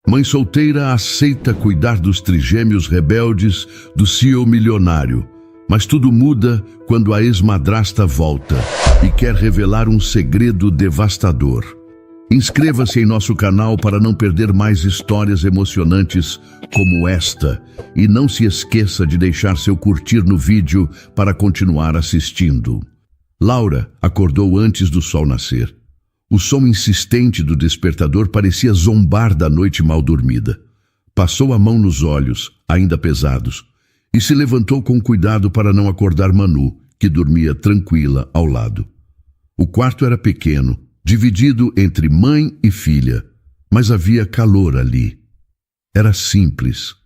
Mãe solteira aceita cuidar dos trigêmeos rebeldes do CEO milionário, mas tudo muda quando a ex-madrasta volta e quer revelar um segredo devastador. Inscreva-se em nosso canal para não perder mais histórias emocionantes como esta e não se esqueça de deixar seu curtir no vídeo para continuar assistindo. Laura acordou antes do sol nascer. O som insistente do despertador parecia zombar da noite mal dormida. Passou a mão nos olhos, ainda pesados, e se levantou com cuidado para não acordar Manu, que dormia tranquila ao lado. O quarto era pequeno, dividido entre mãe e filha, mas havia calor ali. Era simples,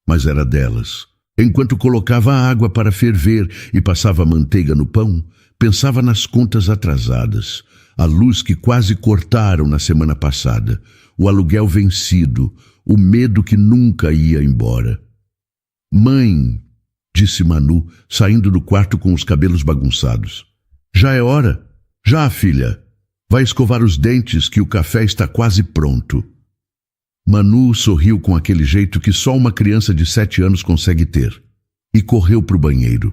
mas era delas. Enquanto colocava a água para ferver e passava manteiga no pão, pensava nas contas atrasadas, a luz que quase cortaram na semana passada, o aluguel vencido, o medo que nunca ia embora. Mãe, disse Manu, saindo do quarto com os cabelos bagunçados. Já é hora? Já, filha. Vai escovar os dentes que o café está quase pronto. Manu sorriu com aquele jeito que só uma criança de 7 anos consegue ter e correu para o banheiro.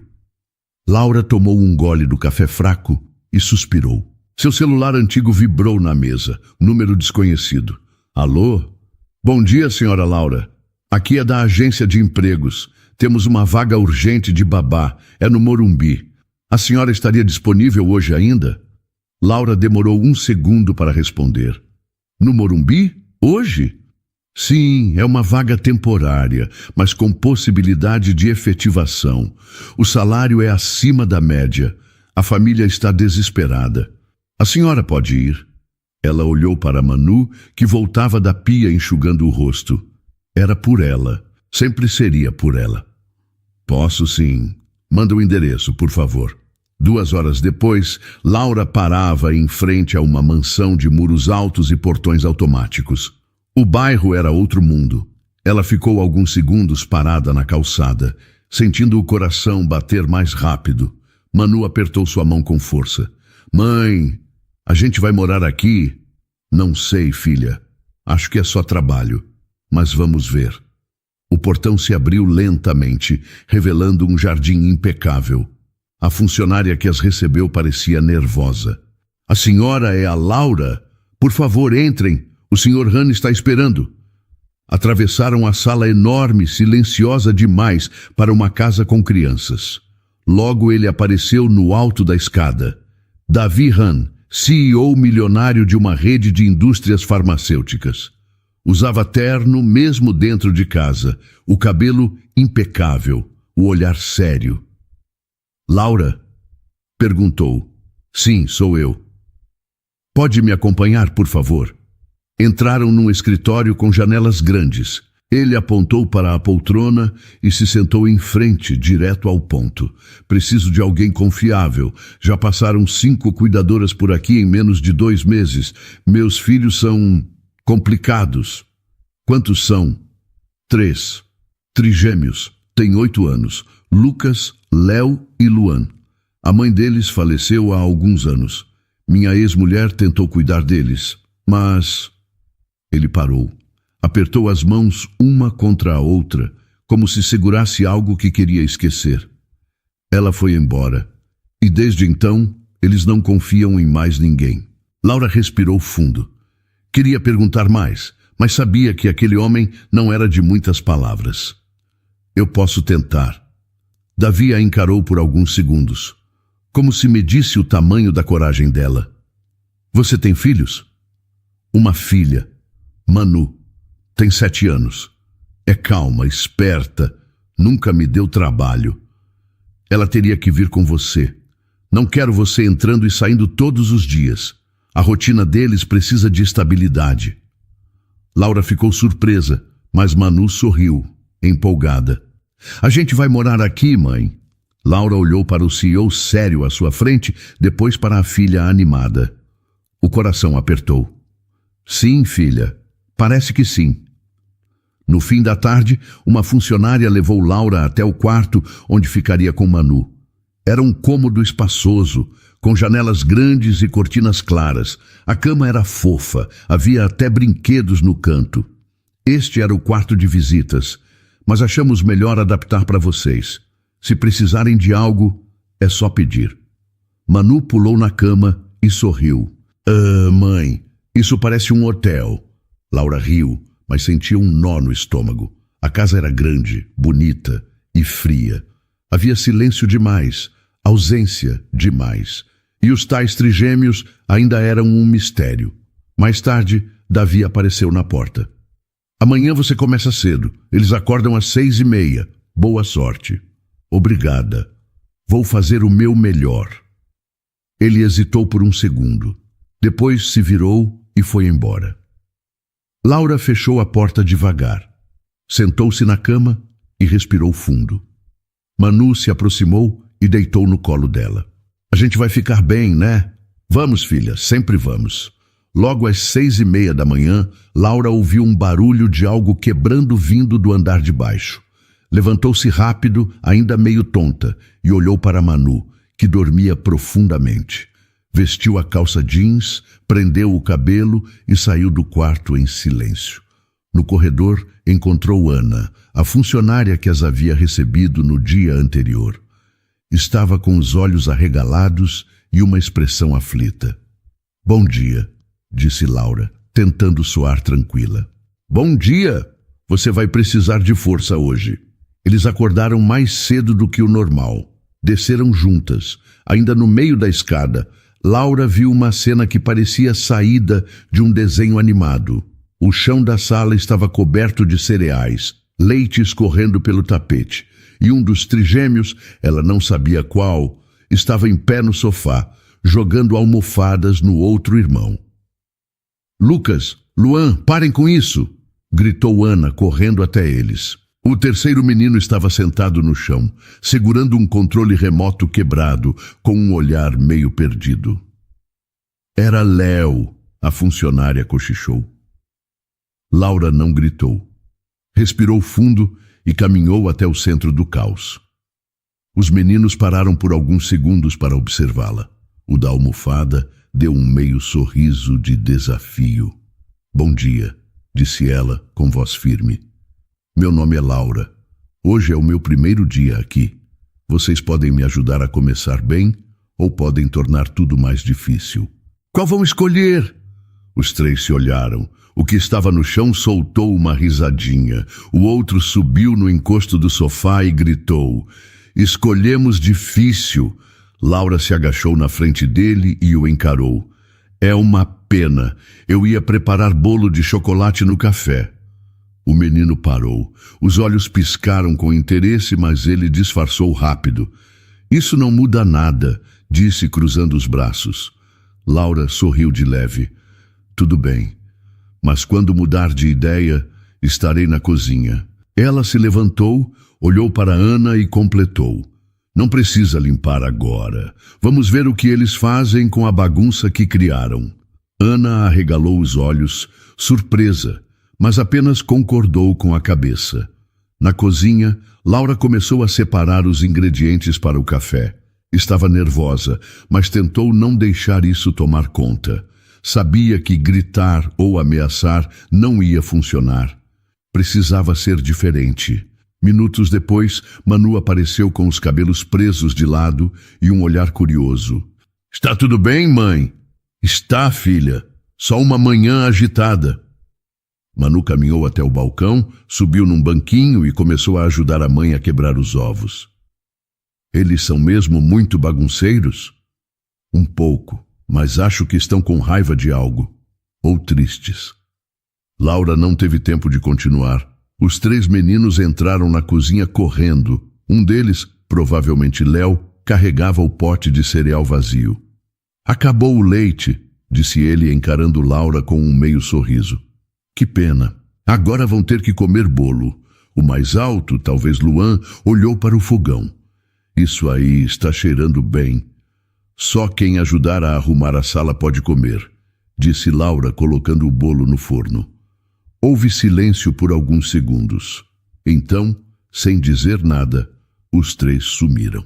Laura tomou um gole do café fraco e suspirou. Seu celular antigo vibrou na mesa, número desconhecido. Alô? Bom dia, senhora Laura. Aqui é da agência de empregos. Temos uma vaga urgente de babá. É no Morumbi. A senhora estaria disponível hoje ainda? Laura demorou 1 segundo para responder. No Morumbi? Hoje? Sim, é uma vaga temporária, mas com possibilidade de efetivação. O salário é acima da média. A família está desesperada. A senhora pode ir. Ela olhou para Manu, que voltava da pia enxugando o rosto. Era por ela. Sempre seria por ela. Posso sim. Manda o endereço, por favor. 2 horas depois, Laura parava em frente a uma mansão de muros altos e portões automáticos. O bairro era outro mundo. Ela ficou alguns segundos parada na calçada, sentindo o coração bater mais rápido. Manu apertou sua mão com força. Mãe, a gente vai morar aqui? Não sei, filha. Acho que é só trabalho. Mas vamos ver. O portão se abriu lentamente, revelando um jardim impecável. A funcionária que as recebeu parecia nervosa. A senhora é a Laura? Por favor, entrem. O Sr. Han está esperando. Atravessaram a sala enorme, silenciosa demais para uma casa com crianças. Logo ele apareceu no alto da escada. Davi Han, CEO milionário de uma rede de indústrias farmacêuticas. Usava terno mesmo dentro de casa, o cabelo impecável, o olhar sério. Laura? Perguntou. Sim, sou eu. Pode me acompanhar, por favor? Entraram num escritório com janelas grandes. Ele apontou para a poltrona e se sentou em frente, direto ao ponto. Preciso de alguém confiável. Já passaram 5 cuidadoras por aqui em menos de 2 meses. Meus filhos são complicados. Quantos são? 3. Trigêmeos. Têm 8 anos. Lucas, Léo e Luan. A mãe deles faleceu há alguns anos. Minha ex-mulher tentou cuidar deles, mas... Ele parou. Apertou as mãos uma contra a outra, como se segurasse algo que queria esquecer. Ela foi embora. E desde então, eles não confiam em mais ninguém. Laura respirou fundo. Queria perguntar mais, mas sabia que aquele homem não era de muitas palavras. Eu posso tentar. Davi a encarou por alguns segundos, como se medisse o tamanho da coragem dela. Você tem filhos? Uma filha. Manu. Tem 7 anos. É calma, esperta. Nunca me deu trabalho. Ela teria que vir com você. Não quero você entrando e saindo todos os dias. A rotina deles precisa de estabilidade. Laura ficou surpresa, mas Manu sorriu, empolgada. A gente vai morar aqui, mãe. Laura olhou para o CEO sério à sua frente, depois para a filha animada. O coração apertou. Sim, filha. Parece que sim. No fim da tarde, uma funcionária levou Laura até o quarto onde ficaria com Manu. Era um cômodo espaçoso, com janelas grandes e cortinas claras. A cama era fofa, havia até brinquedos no canto. Este era o quarto de visitas, mas achamos melhor adaptar para vocês. Se precisarem de algo, é só pedir. Manu pulou na cama e sorriu. Mãe, isso parece um hotel. Laura riu, mas sentia um nó no estômago. A casa era grande, bonita e fria. Havia silêncio demais, ausência demais. E os tais trigêmeos ainda eram um mistério. Mais tarde, Davi apareceu na porta. Amanhã você começa cedo. Eles acordam às 6:30. Boa sorte. Obrigada. Vou fazer o meu melhor. Ele hesitou por um segundo. Depois se virou e foi embora. Laura fechou a porta devagar. Sentou-se na cama e respirou fundo. Manu se aproximou e deitou no colo dela. A gente vai ficar bem, né? Vamos, filha, sempre vamos. Logo às 6:30 da manhã, Laura ouviu um barulho de algo quebrando vindo do andar de baixo. Levantou-se rápido, ainda meio tonta, e olhou para Manu, que dormia profundamente. Vestiu a calça jeans, prendeu o cabelo e saiu do quarto em silêncio. No corredor, encontrou Ana, a funcionária que as havia recebido no dia anterior. Estava com os olhos arregalados e uma expressão aflita. Bom dia, disse Laura, tentando soar tranquila. Bom dia! Você vai precisar de força hoje. Eles acordaram mais cedo do que o normal. Desceram juntas. Ainda no meio da escada, Laura viu uma cena que parecia saída de um desenho animado. O chão da sala estava coberto de cereais, leite escorrendo pelo tapete, e um dos trigêmeos, ela não sabia qual, estava em pé no sofá, jogando almofadas no outro irmão. Lucas, Luan, parem com isso! Gritou Ana, correndo até eles. O terceiro menino estava sentado no chão, segurando um controle remoto quebrado, com um olhar meio perdido. Era Léo, a funcionária cochichou. Laura não gritou. Respirou fundo e caminhou até o centro do caos. Os meninos pararam por alguns segundos para observá-la. O da almofada deu um meio sorriso de desafio. Bom dia, disse ela com voz firme. Meu nome é Laura. Hoje é o meu primeiro dia aqui. Vocês podem me ajudar a começar bem ou podem tornar tudo mais difícil. Qual vão escolher? Os três se olharam. O que estava no chão soltou uma risadinha. O outro subiu no encosto do sofá e gritou. Escolhemos difícil. Laura se agachou na frente dele e o encarou. É uma pena. Eu ia preparar bolo de chocolate no café. O menino parou. Os olhos piscaram com interesse, mas ele disfarçou rápido. Isso não muda nada, disse cruzando os braços. Laura sorriu de leve. Tudo bem, mas quando mudar de ideia, estarei na cozinha. Ela se levantou, olhou para Ana e completou. Não precisa limpar agora. Vamos ver o que eles fazem com a bagunça que criaram. Ana arregalou os olhos, surpresa, mas apenas concordou com a cabeça. Na cozinha, Laura começou a separar os ingredientes para o café. Estava nervosa, mas tentou não deixar isso tomar conta. Sabia que gritar ou ameaçar não ia funcionar. Precisava ser diferente. Minutos depois, Manu apareceu com os cabelos presos de lado e um olhar curioso. Está tudo bem, mãe? Está, filha. Só uma manhã agitada. Manu caminhou até o balcão, subiu num banquinho e começou a ajudar a mãe a quebrar os ovos. Eles são mesmo muito bagunceiros? Um pouco, mas acho que estão com raiva de algo. Ou tristes. Laura não teve tempo de continuar. Os três meninos entraram na cozinha correndo. Um deles, provavelmente Léo, carregava o pote de cereal vazio. Acabou o leite, disse ele encarando Laura com um meio sorriso. Que pena. Agora vão ter que comer bolo. O mais alto, talvez Luan, olhou para o fogão. Isso aí está cheirando bem. Só quem ajudar a arrumar a sala pode comer, disse Laura colocando o bolo no forno. Houve silêncio por alguns segundos. Então, sem dizer nada, os três sumiram.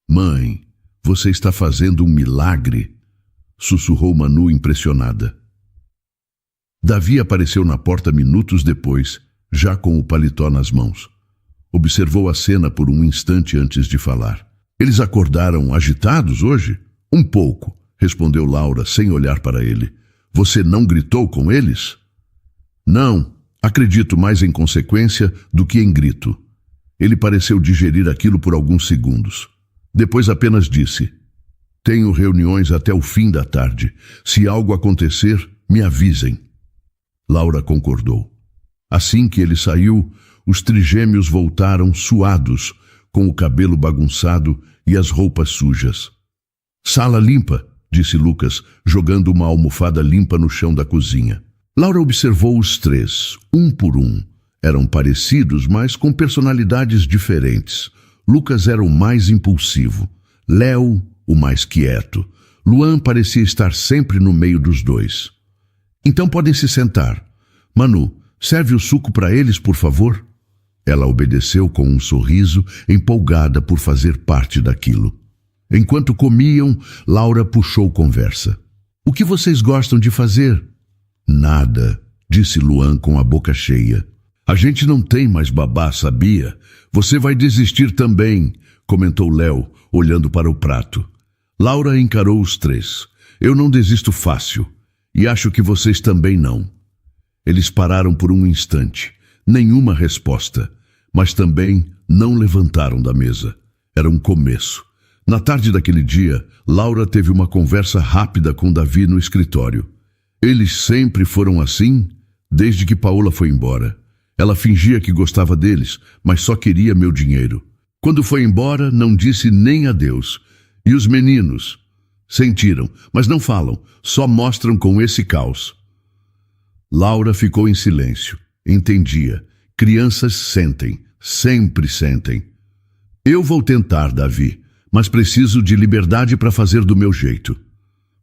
Mãe, você está fazendo um milagre, sussurrou Manu impressionada. Davi apareceu na porta minutos depois, já com o paletó nas mãos. Observou a cena por um instante antes de falar. Eles acordaram agitados hoje? Um pouco, respondeu Laura sem olhar para ele. Você não gritou com eles? Não, acredito mais em consequência do que em grito. Ele pareceu digerir aquilo por alguns segundos. Depois apenas disse: tenho reuniões até o fim da tarde. Se algo acontecer, me avisem. Laura concordou. Assim que ele saiu, os trigêmeos voltaram suados, com o cabelo bagunçado e as roupas sujas. Sala limpa, disse Lucas, jogando uma almofada limpa no chão da cozinha. Laura observou os três, um por um. Eram parecidos, mas com personalidades diferentes. Lucas era o mais impulsivo, Léo o mais quieto. Luan parecia estar sempre no meio dos dois. Então podem se sentar. Manu, serve o suco para eles, por favor? Ela obedeceu com um sorriso, empolgada por fazer parte daquilo. Enquanto comiam, Laura puxou conversa. O que vocês gostam de fazer? Nada, disse Luan com a boca cheia. A gente não tem mais babá, sabia? Você vai desistir também, comentou Léo, olhando para o prato. Laura encarou os três. Eu não desisto fácil, e acho que vocês também não. Eles pararam por um instante. Nenhuma resposta, mas também não levantaram da mesa. Era um começo. Na tarde daquele dia, Laura teve uma conversa rápida com Davi no escritório. Eles sempre foram assim, desde que Paola foi embora. Ela fingia que gostava deles, mas só queria meu dinheiro. Quando foi embora, não disse nem adeus. E os meninos? Sentiram, mas não falam, só mostram com esse caos. Laura ficou em silêncio. Entendia. Crianças sentem, sempre sentem. Eu vou tentar, Davi, mas preciso de liberdade para fazer do meu jeito.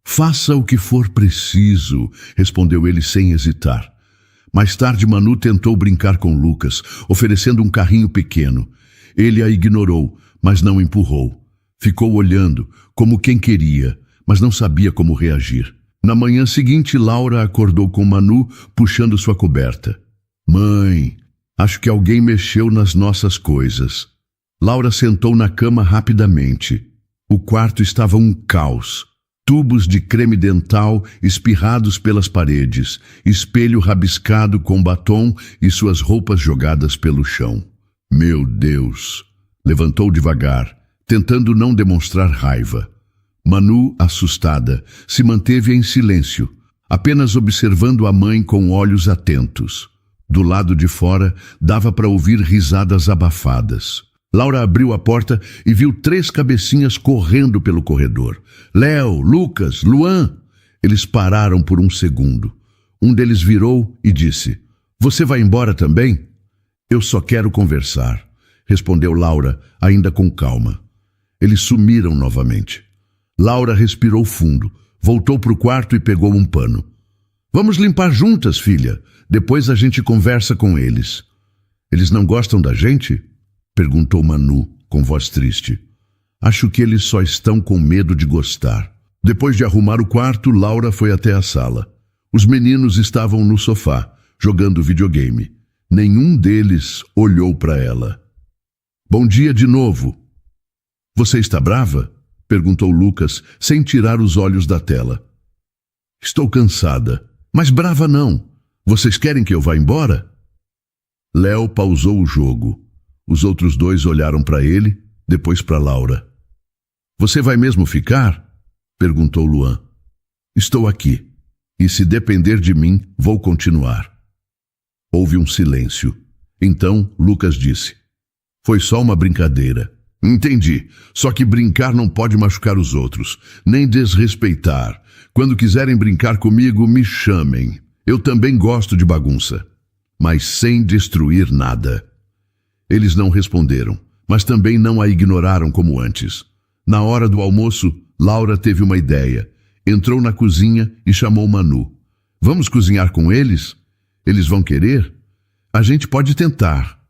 Faça o que for preciso, respondeu ele sem hesitar. Mais tarde, Manu tentou brincar com Lucas, oferecendo um carrinho pequeno. Ele a ignorou, mas não empurrou. Ficou olhando, como quem queria, mas não sabia como reagir. Na manhã seguinte, Laura acordou com Manu, puxando sua coberta. Mãe, acho que alguém mexeu nas nossas coisas. Laura sentou na cama rapidamente. O quarto estava um caos. Tubos de creme dental espirrados pelas paredes, espelho rabiscado com batom e suas roupas jogadas pelo chão. Meu Deus! Levantou devagar, tentando não demonstrar raiva. Manu, assustada, se manteve em silêncio, apenas observando a mãe com olhos atentos. Do lado de fora, dava para ouvir risadas abafadas. Laura abriu a porta e viu 3 cabecinhas correndo pelo corredor. Léo, Lucas, Luan. Eles pararam por um segundo. Um deles virou e disse: Você vai embora também? Eu só quero conversar, respondeu Laura, ainda com calma. Eles sumiram novamente. Laura respirou fundo, voltou para o quarto e pegou um pano. Vamos limpar juntas, filha. Depois a gente conversa com eles. Eles não gostam da gente? Perguntou Manu, com voz triste. Acho que eles só estão com medo de gostar. Depois de arrumar o quarto, Laura foi até a sala. Os meninos estavam no sofá, jogando videogame. Nenhum deles olhou para ela. Bom dia de novo. Você está brava? Perguntou Lucas, sem tirar os olhos da tela. Estou cansada, mas brava não. Vocês querem que eu vá embora? Léo pausou o jogo. Os outros 2 olharam para ele, depois para Laura. Você vai mesmo ficar? Perguntou Luan. Estou aqui, e se depender de mim, vou continuar. Houve um silêncio. Então, Lucas disse: Foi só uma brincadeira. Entendi, só que brincar não pode machucar os outros, nem desrespeitar. Quando quiserem brincar comigo, me chamem. Eu também gosto de bagunça, mas sem destruir nada. Eles não responderam, mas também não a ignoraram como antes. Na hora do almoço, Laura teve uma ideia. Entrou na cozinha e chamou Manu. Vamos cozinhar com eles? Eles vão querer? A gente pode tentar.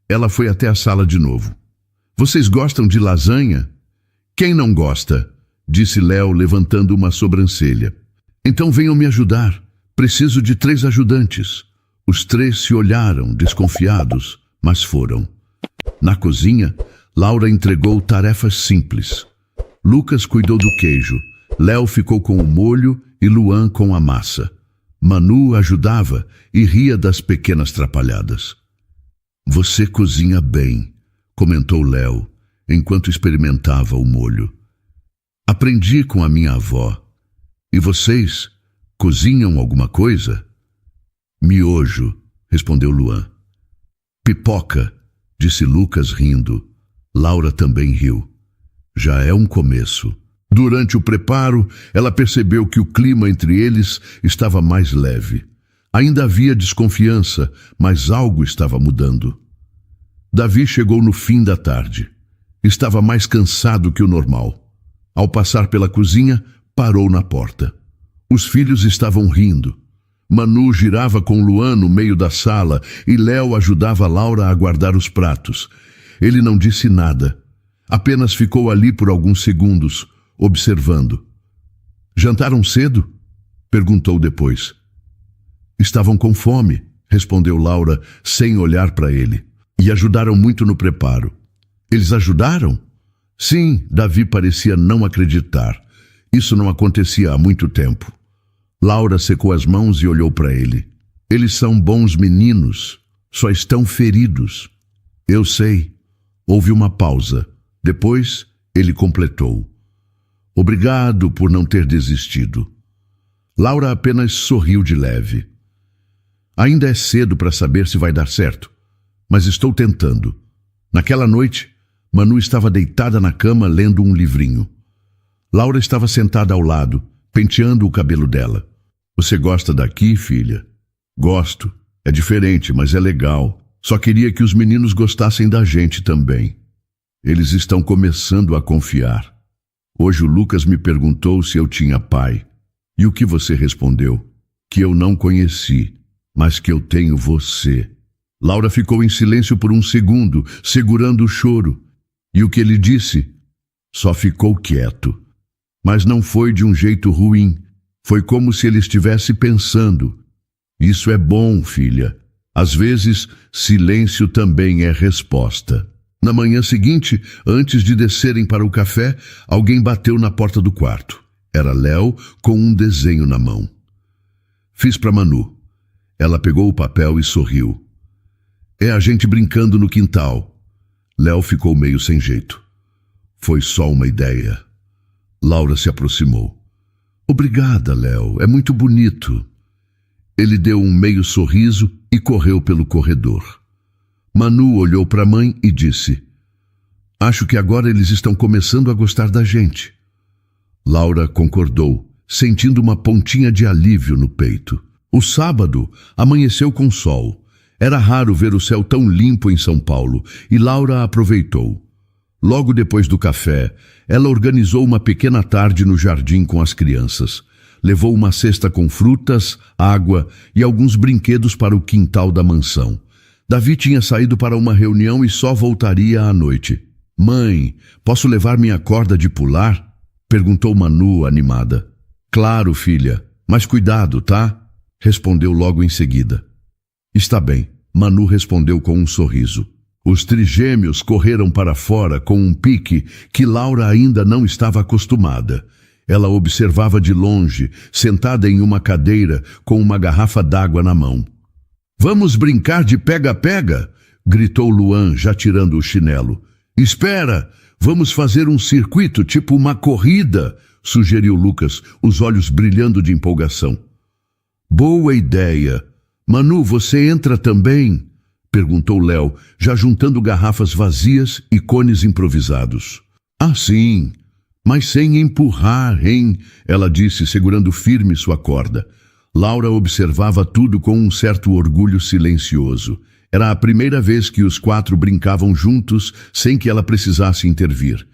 Ela foi até a sala de novo. Vocês gostam de lasanha? Quem não gosta? Disse Léo, levantando uma sobrancelha. Então venham me ajudar. Preciso de 3 ajudantes. Os 3 se olharam, desconfiados, mas foram. Na cozinha, Laura entregou tarefas simples. Lucas cuidou do queijo, Léo ficou com o molho e Luan com a massa. Manu ajudava e ria das pequenas trapalhadas. Você cozinha bem, comentou Léo, enquanto experimentava o molho. Aprendi com a minha avó. E vocês cozinham alguma coisa? Miojo, respondeu Luan. Pipoca, disse Lucas rindo. Laura também riu. Já é um começo. Durante o preparo, ela percebeu que o clima entre eles estava mais leve. Ainda havia desconfiança, mas algo estava mudando. Davi chegou no fim da tarde. Estava mais cansado que o normal. Ao passar pela cozinha, parou na porta. Os filhos estavam rindo. Manu girava com Luan no meio da sala e Léo ajudava Laura a guardar os pratos. Ele não disse nada. Apenas ficou ali por alguns segundos, observando. Jantaram cedo? Perguntou depois. Estavam com fome, respondeu Laura, sem olhar para ele. E ajudaram muito no preparo. Eles ajudaram? Sim, Davi parecia não acreditar. Isso não acontecia há muito tempo. Laura secou as mãos e olhou para ele. Eles são bons meninos, só estão feridos. Eu sei. Houve uma pausa. Depois, ele completou. Obrigado por não ter desistido. Laura apenas sorriu de leve. Ainda é cedo para saber se vai dar certo, mas estou tentando. Naquela noite, Manu estava deitada na cama lendo um livrinho. Laura estava sentada ao lado, penteando o cabelo dela. Você gosta daqui, filha? Gosto. É diferente, mas é legal. Só queria que os meninos gostassem da gente também. Eles estão começando a confiar. Hoje o Lucas me perguntou se eu tinha pai. E o que você respondeu? Que eu não conheci, mas que eu tenho você. Laura ficou em silêncio por um segundo, segurando o choro. E o que ele disse? Só ficou quieto. Mas não foi de um jeito ruim. Foi como se ele estivesse pensando. Isso é bom, filha. Às vezes, silêncio também é resposta. Na manhã seguinte, antes de descerem para o café, alguém bateu na porta do quarto. Era Léo com um desenho na mão. Fiz para Manu. Ela pegou o papel e sorriu. É a gente brincando no quintal. Léo ficou meio sem jeito. Foi só uma ideia. Laura se aproximou. Obrigada, Léo. É muito bonito. Ele deu um meio sorriso e correu pelo corredor. Manu olhou para a mãe e disse: Acho que agora eles estão começando a gostar da gente. Laura concordou, sentindo uma pontinha de alívio no peito. O sábado amanheceu com sol. Era raro ver o céu tão limpo em São Paulo e Laura aproveitou. Logo depois do café, ela organizou uma pequena tarde no jardim com as crianças. Levou uma cesta com frutas, água e alguns brinquedos para o quintal da mansão. Davi tinha saído para uma reunião e só voltaria à noite. Mãe, posso levar minha corda de pular? Perguntou Manu, animada. Claro, filha, mas cuidado, tá? Respondeu logo em seguida. Está bem, Manu respondeu com um sorriso. Os trigêmeos correram para fora com um pique que Laura ainda não estava acostumada. Ela observava de longe, sentada em uma cadeira com uma garrafa d'água na mão. Vamos brincar de pega-pega? Gritou Luan, já tirando o chinelo. Espera, vamos fazer um circuito, tipo uma corrida, sugeriu Lucas, os olhos brilhando de empolgação. Boa ideia. Manu, você entra também? Perguntou Léo, já juntando garrafas vazias e cones improvisados. Ah, sim, mas sem empurrar, hein? Ela disse, segurando firme sua corda. Laura observava tudo com um certo orgulho silencioso. Era a primeira vez que os 4 brincavam juntos sem que ela precisasse intervir.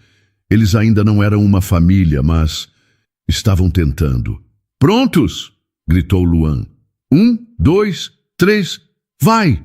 Eles ainda não eram uma família, mas estavam tentando. Prontos! Gritou Luan. 1, 2, 3, vai!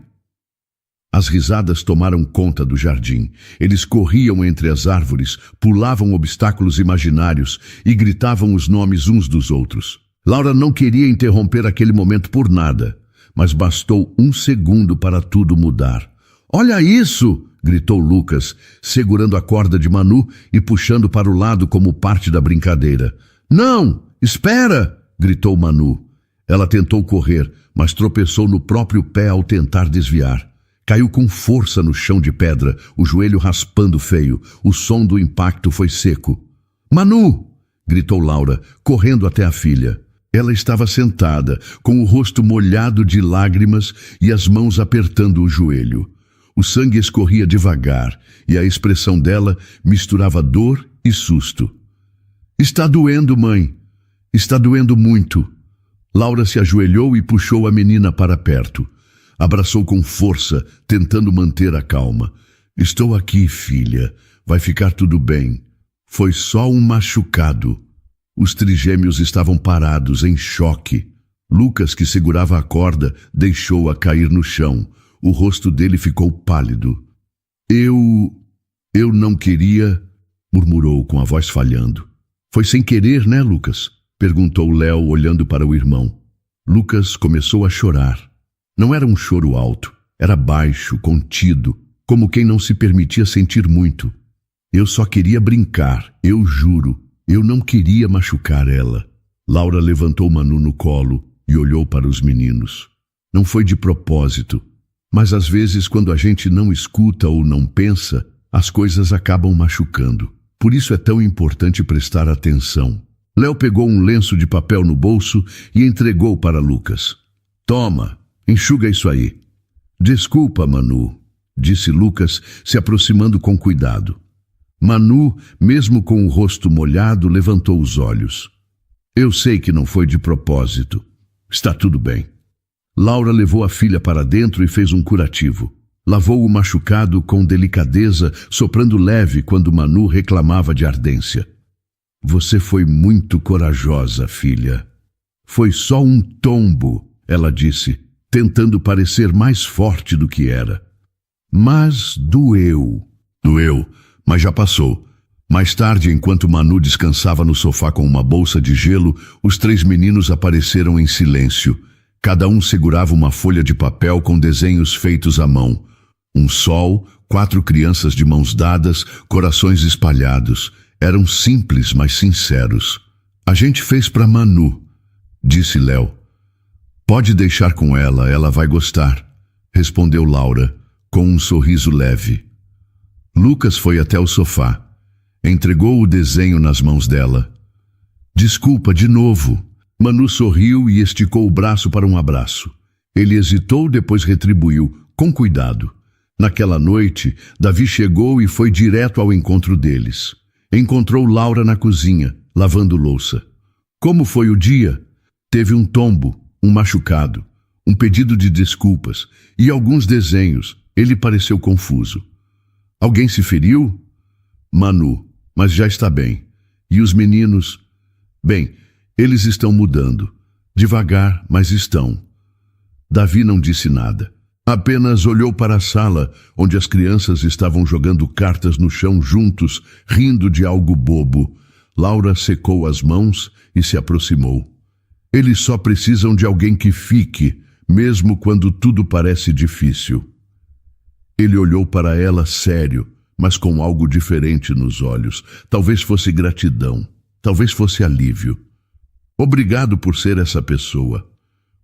As risadas tomaram conta do jardim. Eles corriam entre as árvores, pulavam obstáculos imaginários e gritavam os nomes uns dos outros. Laura não queria interromper aquele momento por nada, mas bastou um segundo para tudo mudar. "Olha isso!" gritou Lucas, segurando a corda de Manu e puxando para o lado como parte da brincadeira. "Não! Espera!" gritou Manu. Ela tentou correr, mas tropeçou no próprio pé ao tentar desviar. Caiu com força no chão de pedra, o joelho raspando feio. O som do impacto foi seco. "Manu!" gritou Laura, correndo até a filha. Ela estava sentada, com o rosto molhado de lágrimas e as mãos apertando o joelho. O sangue escorria devagar e a expressão dela misturava dor e susto. "Está doendo, mãe. Está doendo muito." Laura se ajoelhou e puxou a menina para perto. Abraçou com força, tentando manter a calma. "Estou aqui, filha. Vai ficar tudo bem. Foi só um machucado." Os trigêmeos estavam parados, em choque. Lucas, que segurava a corda, deixou-a cair no chão. O rosto dele ficou pálido. Eu não queria, murmurou com a voz falhando. "Foi sem querer, né, Lucas?" perguntou Léo, olhando para o irmão. Lucas começou a chorar. Não era um choro alto, era baixo, contido, como quem não se permitia sentir muito. "Eu só queria brincar, eu juro. Eu não queria machucar ela." Laura levantou Manu no colo e olhou para os meninos. Não foi de propósito, mas às vezes quando a gente não escuta ou não pensa, as coisas acabam machucando. Por isso é tão importante prestar atenção. Léo pegou um lenço de papel no bolso e entregou para Lucas. "Toma, enxuga isso aí." "Desculpa, Manu", disse Lucas, se aproximando com cuidado. Manu, mesmo com o rosto molhado, levantou os olhos. "Eu sei que não foi de propósito. Está tudo bem." Laura levou a filha para dentro e fez um curativo. Lavou o machucado com delicadeza, soprando leve quando Manu reclamava de ardência. "Você foi muito corajosa, filha." "Foi só um tombo", ela disse, tentando parecer mais forte do que era. "Mas doeu." "Doeu, mas já passou." Mais tarde, enquanto Manu descansava no sofá com uma bolsa de gelo, os 3 meninos apareceram em silêncio. Cada um segurava uma folha de papel com desenhos feitos à mão. Um sol, 4 crianças de mãos dadas, corações espalhados. Eram simples, mas sinceros. "A gente fez para Manu", disse Léo. "Pode deixar com ela, ela vai gostar", respondeu Laura, com um sorriso leve. Lucas foi até o sofá. Entregou o desenho nas mãos dela. "Desculpa de novo." Manu sorriu e esticou o braço para um abraço. Ele hesitou, depois retribuiu, com cuidado. Naquela noite, Davi chegou e foi direto ao encontro deles. Encontrou Laura na cozinha, lavando louça. "Como foi o dia?" "Teve um tombo, um machucado, um pedido de desculpas e alguns desenhos." Ele pareceu confuso. "Alguém se feriu?" "Manu, mas já está bem." "E os meninos?" "Bem, eles estão mudando. Devagar, mas estão." Davi não disse nada. Apenas olhou para a sala, onde as crianças estavam jogando cartas no chão juntos, rindo de algo bobo. Laura secou as mãos e se aproximou. "Eles só precisam de alguém que fique, mesmo quando tudo parece difícil." Ele olhou para ela sério, mas com algo diferente nos olhos. Talvez fosse gratidão, talvez fosse alívio. "Obrigado por ser essa pessoa.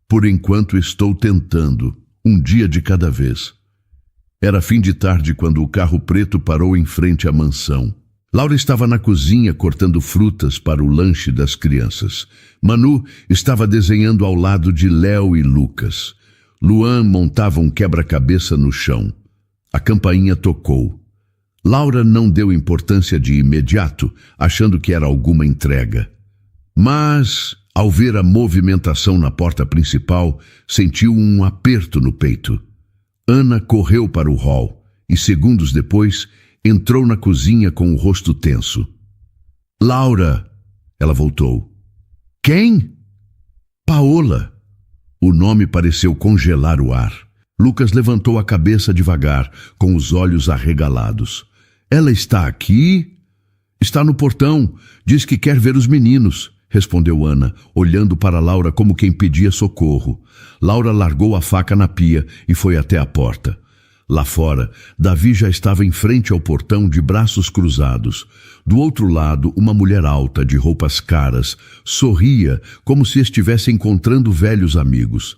Por enquanto estou tentando, um dia de cada vez." Era fim de tarde quando o carro preto parou em frente à mansão. Laura estava na cozinha cortando frutas para o lanche das crianças. Manu estava desenhando ao lado de Léo e Lucas. Luan montava um quebra-cabeça no chão. A campainha tocou. Laura não deu importância de imediato, achando que era alguma entrega. Mas, ao ver a movimentação na porta principal, sentiu um aperto no peito. Ana correu para o hall e, segundos depois, entrou na cozinha com o rosto tenso. "Laura!" Ela voltou. "Quem?" "Paola." O nome pareceu congelar o ar. Lucas levantou a cabeça devagar, com os olhos arregalados. "Ela está aqui?" "Está no portão. Diz que quer ver os meninos. respondeu Ana, olhando para Laura como quem pedia socorro. Laura largou a faca na pia e foi até a porta. Lá fora, Davi já estava em frente ao portão de braços cruzados. Do outro lado, uma mulher alta, de roupas caras, sorria como se estivesse encontrando velhos amigos.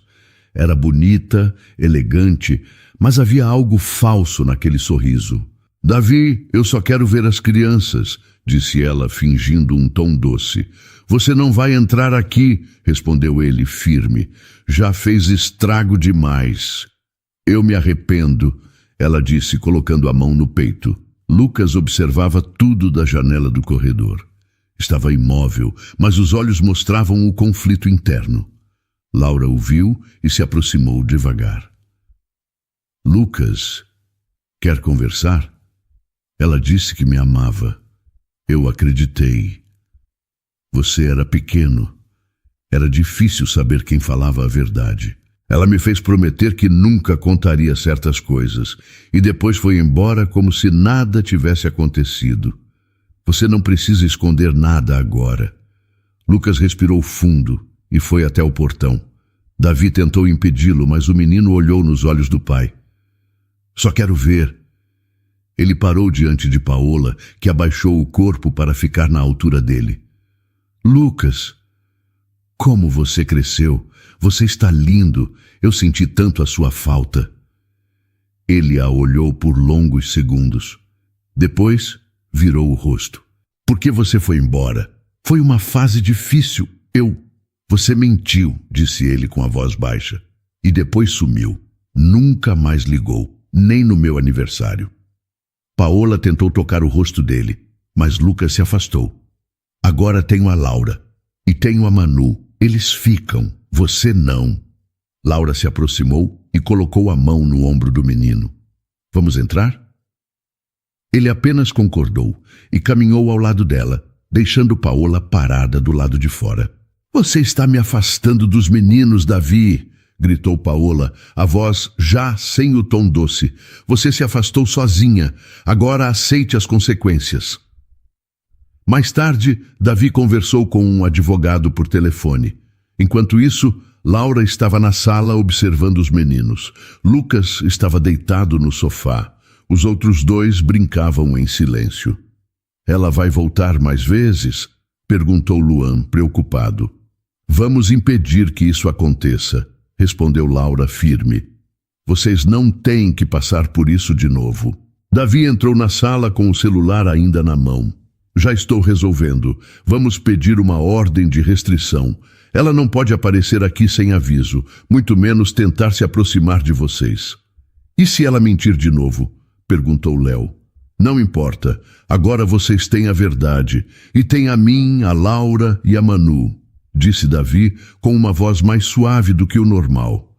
Era bonita, elegante, mas havia algo falso naquele sorriso. Davi, eu só quero ver as crianças, disse ela, fingindo um tom doce. Você não vai entrar aqui, respondeu ele, firme. Já fez estrago demais. Eu me arrependo, ela disse, colocando a mão no peito. Lucas observava tudo da janela do corredor. Estava imóvel, mas os olhos mostravam o conflito interno. Laura o viu e se aproximou devagar. Lucas, quer conversar? Ela disse que me amava. Eu acreditei. Você era pequeno. Era difícil saber quem falava a verdade. Ela me fez prometer que nunca contaria certas coisas e depois foi embora como se nada tivesse acontecido. Você não precisa esconder nada agora. Lucas respirou fundo e foi até o portão. Davi tentou impedi-lo, mas o menino olhou nos olhos do pai. Só quero ver. Ele parou diante de Paola, que abaixou o corpo para ficar na altura dele. Lucas, como você cresceu! Você está lindo. Eu senti tanto a sua falta. Ele a olhou por longos segundos. Depois, virou o rosto. Por que você foi embora? Foi uma fase difícil. Você mentiu, disse ele com a voz baixa. E depois sumiu. Nunca mais ligou, nem no meu aniversário. Paola tentou tocar o rosto dele, mas Lucas se afastou. Agora tenho a Laura. E tenho a Manu. Eles ficam. Você não. Laura se aproximou e colocou a mão no ombro do menino. Vamos entrar? Ele apenas concordou e caminhou ao lado dela, deixando Paola parada do lado de fora. Você está me afastando dos meninos, Davi, gritou Paola, a voz já sem o tom doce. Você se afastou sozinha. Agora aceite as consequências. Mais tarde, Davi conversou com um advogado por telefone. Enquanto isso, Laura estava na sala observando os meninos. Lucas estava deitado no sofá. Os outros dois brincavam em silêncio. Ela vai voltar mais vezes? Perguntou Luan, preocupado. Vamos impedir que isso aconteça, respondeu Laura firme. Vocês não têm que passar por isso de novo. Davi entrou na sala com o celular ainda na mão. Já estou resolvendo. Vamos pedir uma ordem de restrição. Ela não pode aparecer aqui sem aviso, muito menos tentar se aproximar de vocês. E se ela mentir de novo? Perguntou Léo. Não importa, agora vocês têm a verdade, e têm a mim, a Laura e a Manu, disse Davi com uma voz mais suave do que o normal.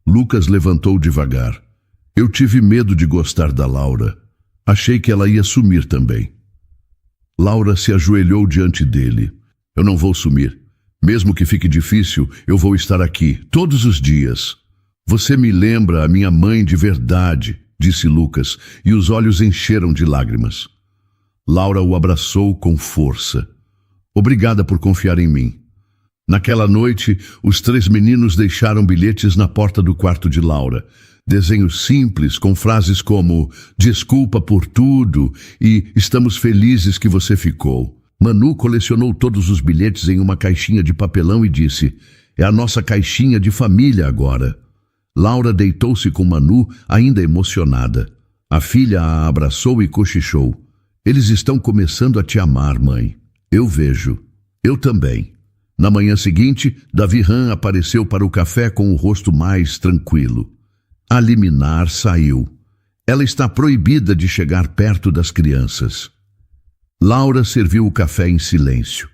Lucas levantou devagar. Eu tive medo de gostar da Laura. Achei que ela ia sumir também. Laura se ajoelhou diante dele. Eu não vou sumir. Mesmo que fique difícil, eu vou estar aqui, todos os dias. Você me lembra a minha mãe de verdade, disse Lucas, e os olhos encheram de lágrimas. Laura o abraçou com força. Obrigada por confiar em mim. Naquela noite, os 3 meninos deixaram bilhetes na porta do quarto de Laura. Desenhos simples, com frases como desculpa por tudo e estamos felizes que você ficou. Manu colecionou todos os bilhetes em uma caixinha de papelão e disse, é a nossa caixinha de família agora. Laura deitou-se com Manu, ainda emocionada. A filha a abraçou e cochichou. Eles estão começando a te amar, mãe. Eu vejo. Eu também. Na manhã seguinte, Davi Han apareceu para o café com o rosto mais tranquilo. A liminar saiu. Ela está proibida de chegar perto das crianças. Laura serviu o café em silêncio.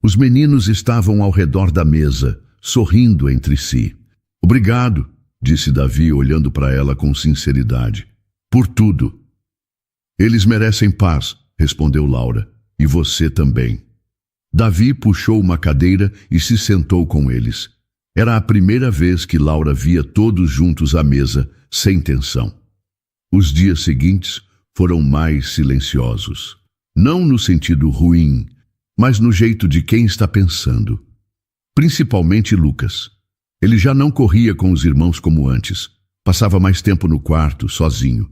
Os meninos estavam ao redor da mesa, sorrindo entre si. Obrigado, disse Davi, olhando para ela com sinceridade. Por tudo. Eles merecem paz, respondeu Laura. E você também. Davi puxou uma cadeira e se sentou com eles. Era a primeira vez que Laura via todos juntos à mesa, sem tensão. Os dias seguintes foram mais silenciosos. Não no sentido ruim, mas no jeito de quem está pensando. Principalmente Lucas. Ele já não corria com os irmãos como antes. Passava mais tempo no quarto, sozinho.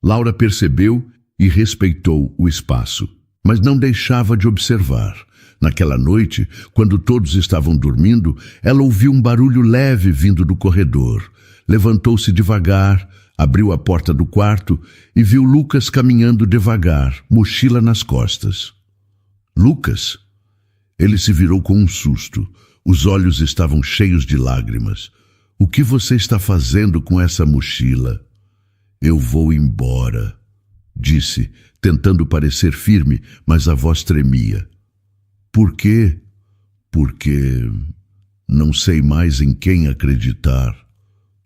Laura percebeu e respeitou o espaço, mas não deixava de observar. Naquela noite, quando todos estavam dormindo, ela ouviu um barulho leve vindo do corredor. Levantou-se devagar, abriu a porta do quarto e viu Lucas caminhando devagar, mochila nas costas. Lucas? Ele se virou com um susto. Os olhos estavam cheios de lágrimas. O que você está fazendo com essa mochila? Eu vou embora, disse, tentando parecer firme, mas a voz tremia. Por quê? Porque não sei mais em quem acreditar.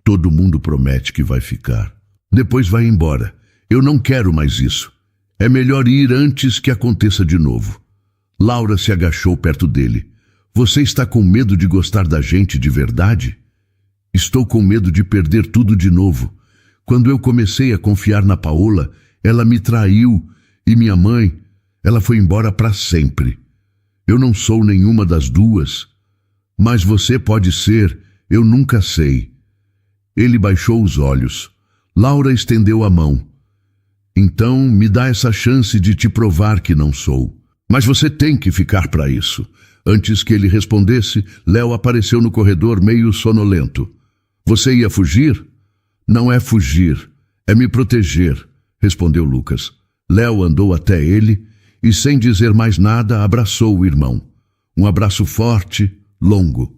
Todo mundo promete que vai ficar. Depois vai embora. Eu não quero mais isso. É melhor ir antes que aconteça de novo. Laura se agachou perto dele. Você está com medo de gostar da gente de verdade? Estou com medo de perder tudo de novo. Quando eu comecei a confiar na Paola, ela me traiu e minha mãe, ela foi embora para sempre. Eu não sou nenhuma das duas, mas você pode ser, eu nunca sei. Ele baixou os olhos. Laura estendeu a mão. Então me dá essa chance de te provar que não sou. Mas você tem que ficar para isso. Antes que ele respondesse, Léo apareceu no corredor meio sonolento. Você ia fugir? Não é fugir, é me proteger, respondeu Lucas. Léo andou até ele e, sem dizer mais nada, abraçou o irmão. Um abraço forte, longo.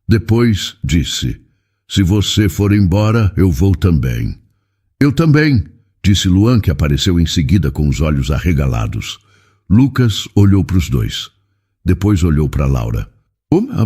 Depois disse, se você for embora, eu vou também. Eu também, disse Luan, que apareceu em seguida com os olhos arregalados. Lucas olhou para os dois. Depois olhou para Laura.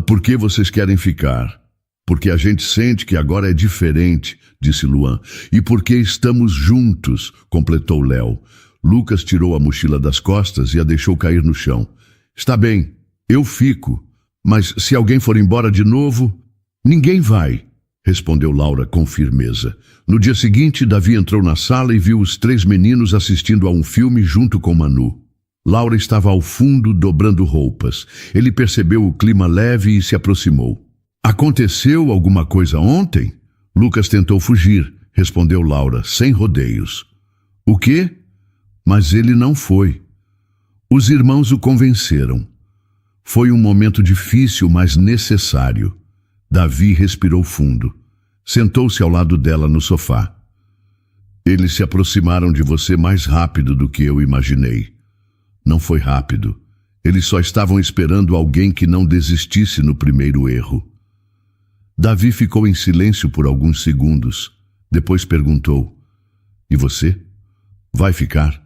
Por que vocês querem ficar? Porque a gente sente que agora é diferente, disse Luan. E porque estamos juntos, completou Léo. Lucas tirou a mochila das costas e a deixou cair no chão. Está bem, eu fico. Mas se alguém for embora de novo, ninguém vai, respondeu Laura com firmeza. No dia seguinte, Davi entrou na sala e viu os 3 meninos assistindo a um filme junto com Manu. Laura estava ao fundo, dobrando roupas. Ele percebeu o clima leve e se aproximou. Aconteceu alguma coisa ontem? Lucas tentou fugir, respondeu Laura, sem rodeios. O quê? Mas ele não foi. Os irmãos o convenceram. Foi um momento difícil, mas necessário. Davi respirou fundo. Sentou-se ao lado dela no sofá. Eles se aproximaram de você mais rápido do que eu imaginei. Não foi rápido. Eles só estavam esperando alguém que não desistisse no primeiro erro. Davi ficou em silêncio por alguns segundos. Depois perguntou, e você? Vai ficar?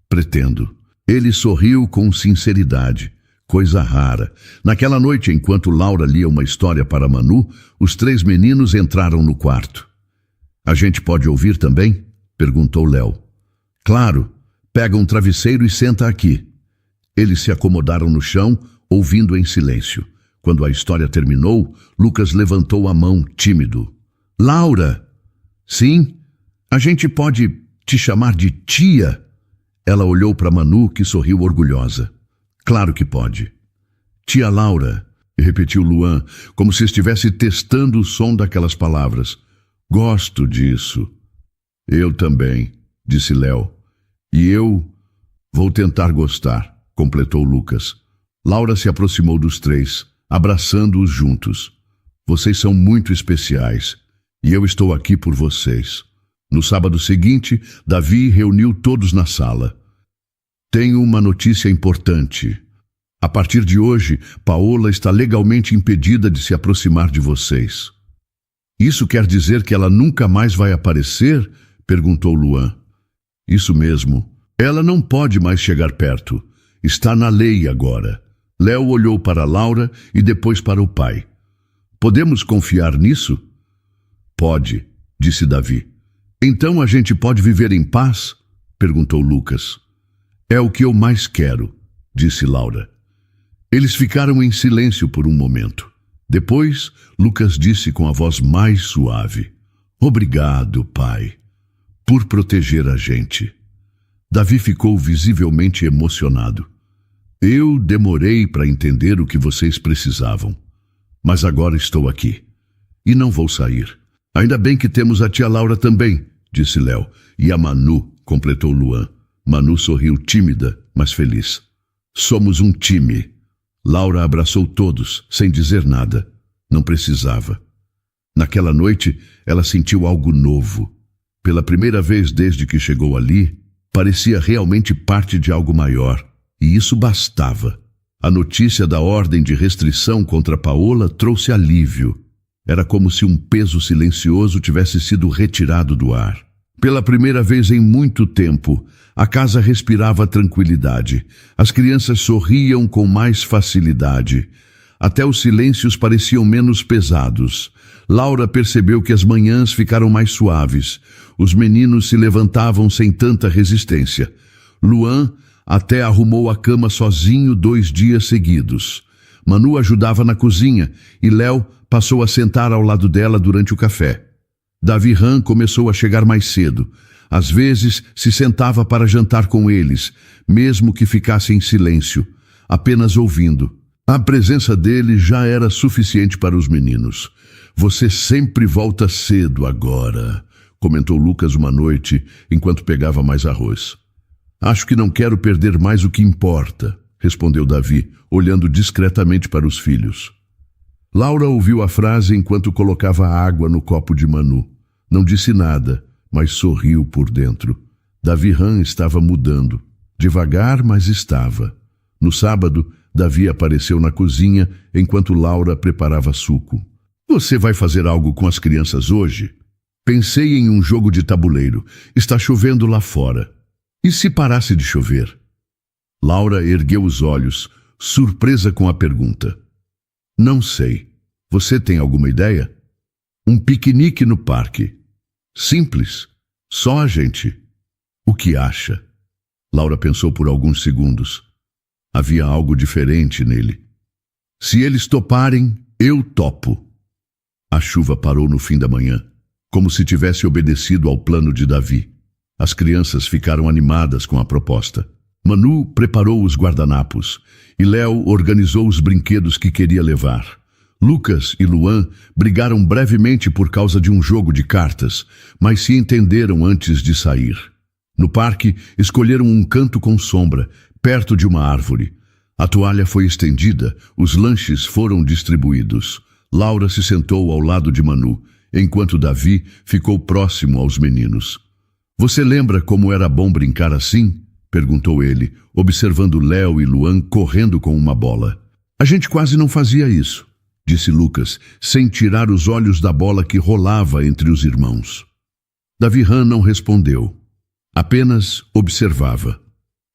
Pretendo. Ele sorriu com sinceridade, coisa rara. Naquela noite, enquanto Laura lia uma história para Manu, os 3 meninos entraram no quarto. A gente pode ouvir também? Perguntou Léo. Claro. Pega um travesseiro e senta aqui. Eles se acomodaram no chão, ouvindo em silêncio. Quando a história terminou, Lucas levantou a mão, tímido. Laura! Sim? A gente pode te chamar de tia? Ela olhou para Manu, que sorriu orgulhosa. Claro que pode. Tia Laura, repetiu Luan, como se estivesse testando o som daquelas palavras. Gosto disso. Eu também, disse Léo. E eu vou tentar gostar, completou Lucas. Laura se aproximou dos 3, abraçando-os juntos. Vocês são muito especiais, e eu estou aqui por vocês. No sábado seguinte, Davi reuniu todos na sala. Tenho uma notícia importante. A partir de hoje, Paola está legalmente impedida de se aproximar de vocês. Isso quer dizer que ela nunca mais vai aparecer? Perguntou Luan. Isso mesmo. Ela não pode mais chegar perto. Está na lei agora. Léo olhou para Laura e depois para o pai. Podemos confiar nisso? Pode, disse Davi. Então a gente pode viver em paz? Perguntou Lucas. É o que eu mais quero, disse Laura. Eles ficaram em silêncio por um momento. Depois, Lucas disse com a voz mais suave. Obrigado, pai, por proteger a gente. Davi ficou visivelmente emocionado. Eu demorei para entender o que vocês precisavam, mas agora estou aqui e não vou sair. Ainda bem que temos a tia Laura também, disse Léo, e a Manu, completou Luan. Manu sorriu tímida, mas feliz. Somos um time. Laura abraçou todos, sem dizer nada. Não precisava. Naquela noite, ela sentiu algo novo. Pela primeira vez desde que chegou ali, parecia realmente parte de algo maior. E isso bastava. A notícia da ordem de restrição contra Paola trouxe alívio. Era como se um peso silencioso tivesse sido retirado do ar. Pela primeira vez em muito tempo, a casa respirava tranquilidade. As crianças sorriam com mais facilidade. Até os silêncios pareciam menos pesados. Laura percebeu que as manhãs ficaram mais suaves. Os meninos se levantavam sem tanta resistência. Luan até arrumou a cama sozinho 2 dias seguidos. Manu ajudava na cozinha e Léo passou a sentar ao lado dela durante o café. Davi-Han começou a chegar mais cedo. Às vezes se sentava para jantar com eles, mesmo que ficasse em silêncio, apenas ouvindo. A presença dele já era suficiente para os meninos. Você sempre volta cedo agora, comentou Lucas uma noite, enquanto pegava mais arroz. Acho que não quero perder mais o que importa, respondeu Davi, olhando discretamente para os filhos. Laura ouviu a frase enquanto colocava água no copo de Manu. Não disse nada, mas sorriu por dentro. Davi-Han estava mudando. Devagar, mas estava. No sábado, Davi apareceu na cozinha enquanto Laura preparava suco. Você vai fazer algo com as crianças hoje? Pensei em um jogo de tabuleiro. Está chovendo lá fora. E se parasse de chover? Laura ergueu os olhos, surpresa com a pergunta. Não sei. Você tem alguma ideia? Um piquenique no parque. Simples. Só a gente. O que acha? Laura pensou por alguns segundos. Havia algo diferente nele. Se eles toparem, eu topo. A chuva parou no fim da manhã, como se tivesse obedecido ao plano de Davi. As crianças ficaram animadas com a proposta. Manu preparou os guardanapos e Léo organizou os brinquedos que queria levar. Lucas e Luan brigaram brevemente por causa de um jogo de cartas, mas se entenderam antes de sair. No parque, escolheram um canto com sombra, perto de uma árvore. A toalha foi estendida, os lanches foram distribuídos. Laura se sentou ao lado de Manu, enquanto Davi ficou próximo aos meninos. Você lembra como era bom brincar assim? Perguntou ele, observando Léo e Luan correndo com uma bola. A gente quase não fazia isso, disse Lucas, sem tirar os olhos da bola que rolava entre os irmãos. Davi-Han não respondeu, apenas observava.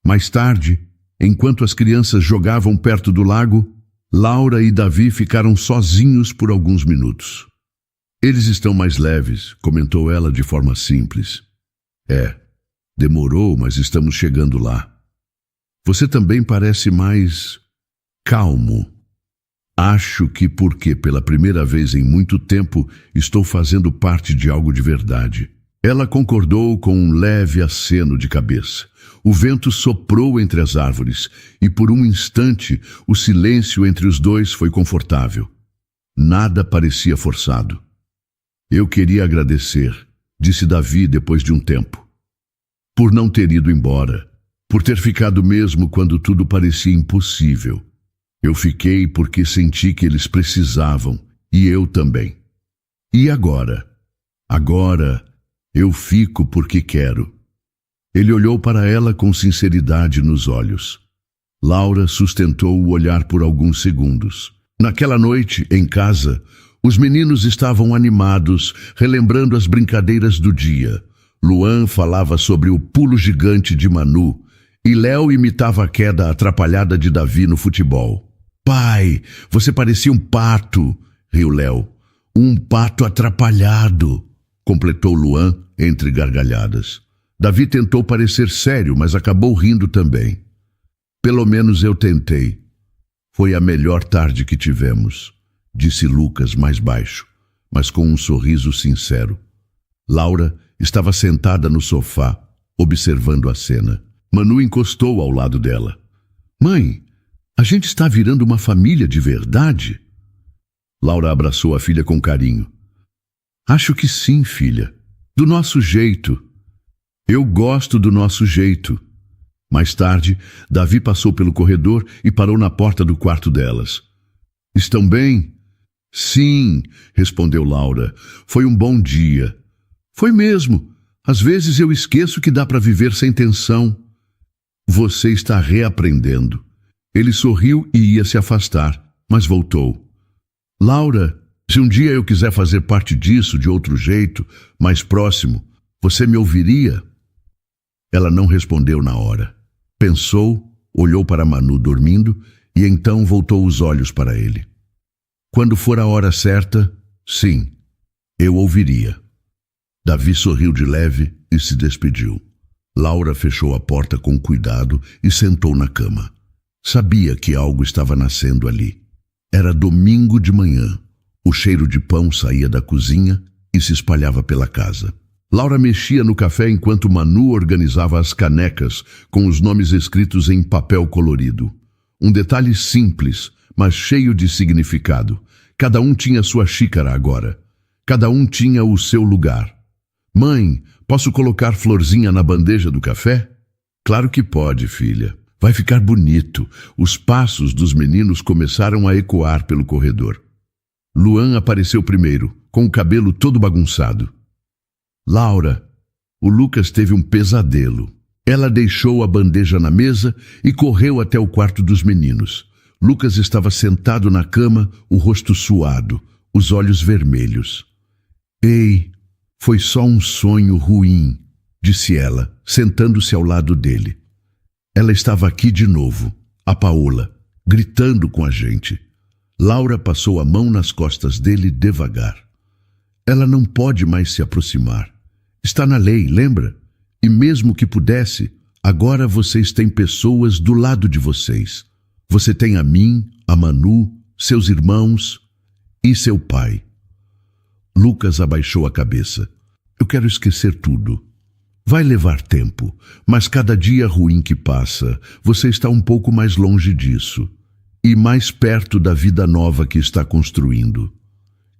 Mais tarde, enquanto as crianças jogavam perto do lago, Laura e Davi ficaram sozinhos por alguns minutos. Eles estão mais leves, comentou ela de forma simples. Demorou, mas estamos chegando lá. Você também parece mais calmo. Acho que porque pela primeira vez em muito tempo estou fazendo parte de algo de verdade. Ela concordou com um leve aceno de cabeça. O vento soprou entre as árvores e por um instante o silêncio entre os dois foi confortável. Nada parecia forçado. Eu queria agradecer, disse Davi depois de um tempo. Por não ter ido embora, por ter ficado mesmo quando tudo parecia impossível. Eu fiquei porque senti que eles precisavam, e eu também. E agora? Agora eu fico porque quero. Ele olhou para ela com sinceridade nos olhos. Laura sustentou o olhar por alguns segundos. Naquela noite, em casa, os meninos estavam animados, relembrando as brincadeiras do dia. Luan falava sobre o pulo gigante de Manu e Léo imitava a queda atrapalhada de Davi no futebol. Pai, você parecia um pato, riu Léo. Um pato atrapalhado, completou Luan entre gargalhadas. Davi tentou parecer sério, mas acabou rindo também. Pelo menos eu tentei. Foi a melhor tarde que tivemos, disse Lucas mais baixo, mas com um sorriso sincero. Laura estava sentada no sofá, observando a cena. Manu encostou ao lado dela. Mãe, A gente está virando uma família de verdade? Laura abraçou a filha com carinho. Acho que sim, filha. Do nosso jeito. Eu gosto do nosso jeito. Mais tarde, Davi passou pelo corredor e parou na porta do quarto delas. Estão bem? Sim, respondeu Laura. Foi um bom dia. Foi mesmo. Às vezes eu esqueço que dá para viver sem tensão. Você está reaprendendo. Ele sorriu e ia se afastar, mas voltou. Laura, se um dia eu quiser fazer parte disso de outro jeito, mais próximo, você me ouviria? Ela não respondeu na hora. Pensou, olhou para Manu dormindo e então voltou os olhos para ele. Quando for a hora certa, sim, eu ouviria. Davi sorriu de leve e se despediu. Laura fechou a porta com cuidado e sentou na cama. Sabia que algo estava nascendo ali. Era domingo de manhã. O cheiro de pão saía da cozinha e se espalhava pela casa. Laura mexia no café enquanto Manu organizava as canecas com os nomes escritos em papel colorido. Um detalhe simples, mas cheio de significado. Cada um tinha sua xícara agora. Cada um tinha o seu lugar. Mãe, posso colocar florzinha na bandeja do café? Claro que pode, filha. Vai ficar bonito. Os passos dos meninos começaram a ecoar pelo corredor. Luan apareceu primeiro, com o cabelo todo bagunçado. Laura, o Lucas teve um pesadelo. Ela deixou a bandeja na mesa e correu até o quarto dos meninos. Lucas estava sentado na cama, o rosto suado, os olhos vermelhos. Ei, foi só um sonho ruim, disse ela, sentando-se ao lado dele. Ela estava aqui de novo, a Paola, gritando com a gente. Laura passou a mão nas costas dele devagar. Ela não pode mais se aproximar. Está na lei, lembra? E mesmo que pudesse, agora vocês têm pessoas do lado de vocês. Você tem a mim, a Manu, seus irmãos e seu pai. Lucas abaixou a cabeça. Eu quero esquecer tudo. Vai levar tempo, mas cada dia ruim que passa, você está um pouco mais longe disso e mais perto da vida nova que está construindo.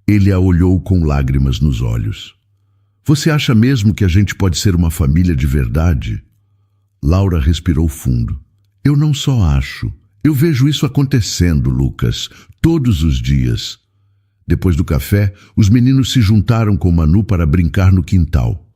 Ele a olhou com lágrimas nos olhos. Você acha mesmo que a gente pode ser uma família de verdade? Laura respirou fundo. Eu não só acho. Eu vejo isso acontecendo, Lucas, todos os dias. Depois do café, os meninos se juntaram com Manu para brincar no quintal.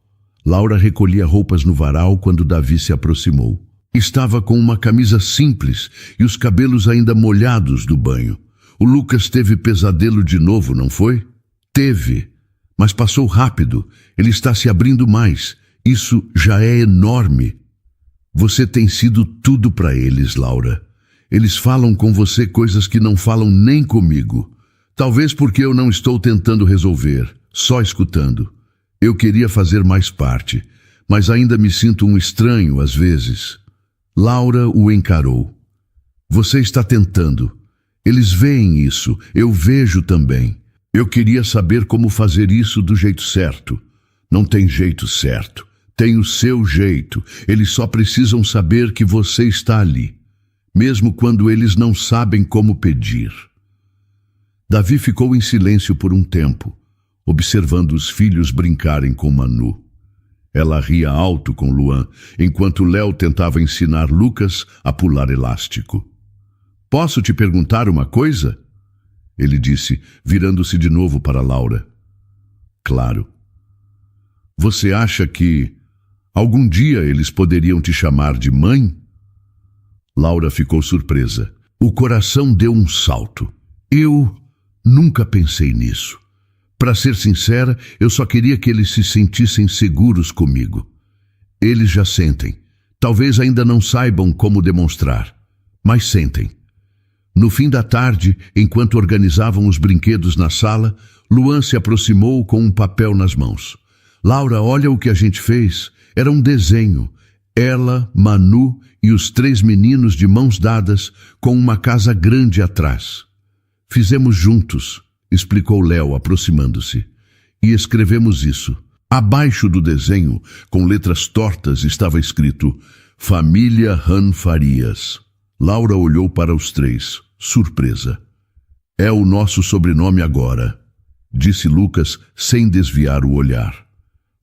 Laura recolhia roupas no varal quando Davi se aproximou. Estava com uma camisa simples e os cabelos ainda molhados do banho. O Lucas teve pesadelo de novo, não foi? Teve, mas passou rápido. Ele está se abrindo mais. Isso já é enorme. Você tem sido tudo para eles, Laura. Eles falam com você coisas que não falam nem comigo. Talvez porque eu não estou tentando resolver, só escutando. Eu queria fazer mais parte, mas ainda me sinto um estranho às vezes. Laura o encarou. Você está tentando. Eles veem isso, eu vejo também. Eu queria saber como fazer isso do jeito certo. Não tem jeito certo. Tem o seu jeito. Eles só precisam saber que você está ali, mesmo quando eles não sabem como pedir. Davi ficou em silêncio por um tempo, observando os filhos brincarem com Manu. Ela ria alto com Luan, enquanto Léo tentava ensinar Lucas a pular elástico. Posso te perguntar uma coisa? Ele disse, virando-se de novo para Laura. Claro. Você acha que algum dia eles poderiam te chamar de mãe? Laura ficou surpresa. O coração deu um salto. Eu nunca pensei nisso. Para ser sincera, eu só queria que eles se sentissem seguros comigo. Eles já sentem. Talvez ainda não saibam como demonstrar, mas sentem. No fim da tarde, enquanto organizavam os brinquedos na sala, Luan se aproximou com um papel nas mãos. Laura, olha o que a gente fez. Era um desenho. Ela, Manu e os 3 meninos de mãos dadas com uma casa grande atrás. Fizemos juntos, explicou Léo, aproximando-se. E escrevemos isso. Abaixo do desenho, com letras tortas, estava escrito Família Han Farias. Laura olhou para os três, surpresa. É o nosso sobrenome agora, disse Lucas sem desviar o olhar.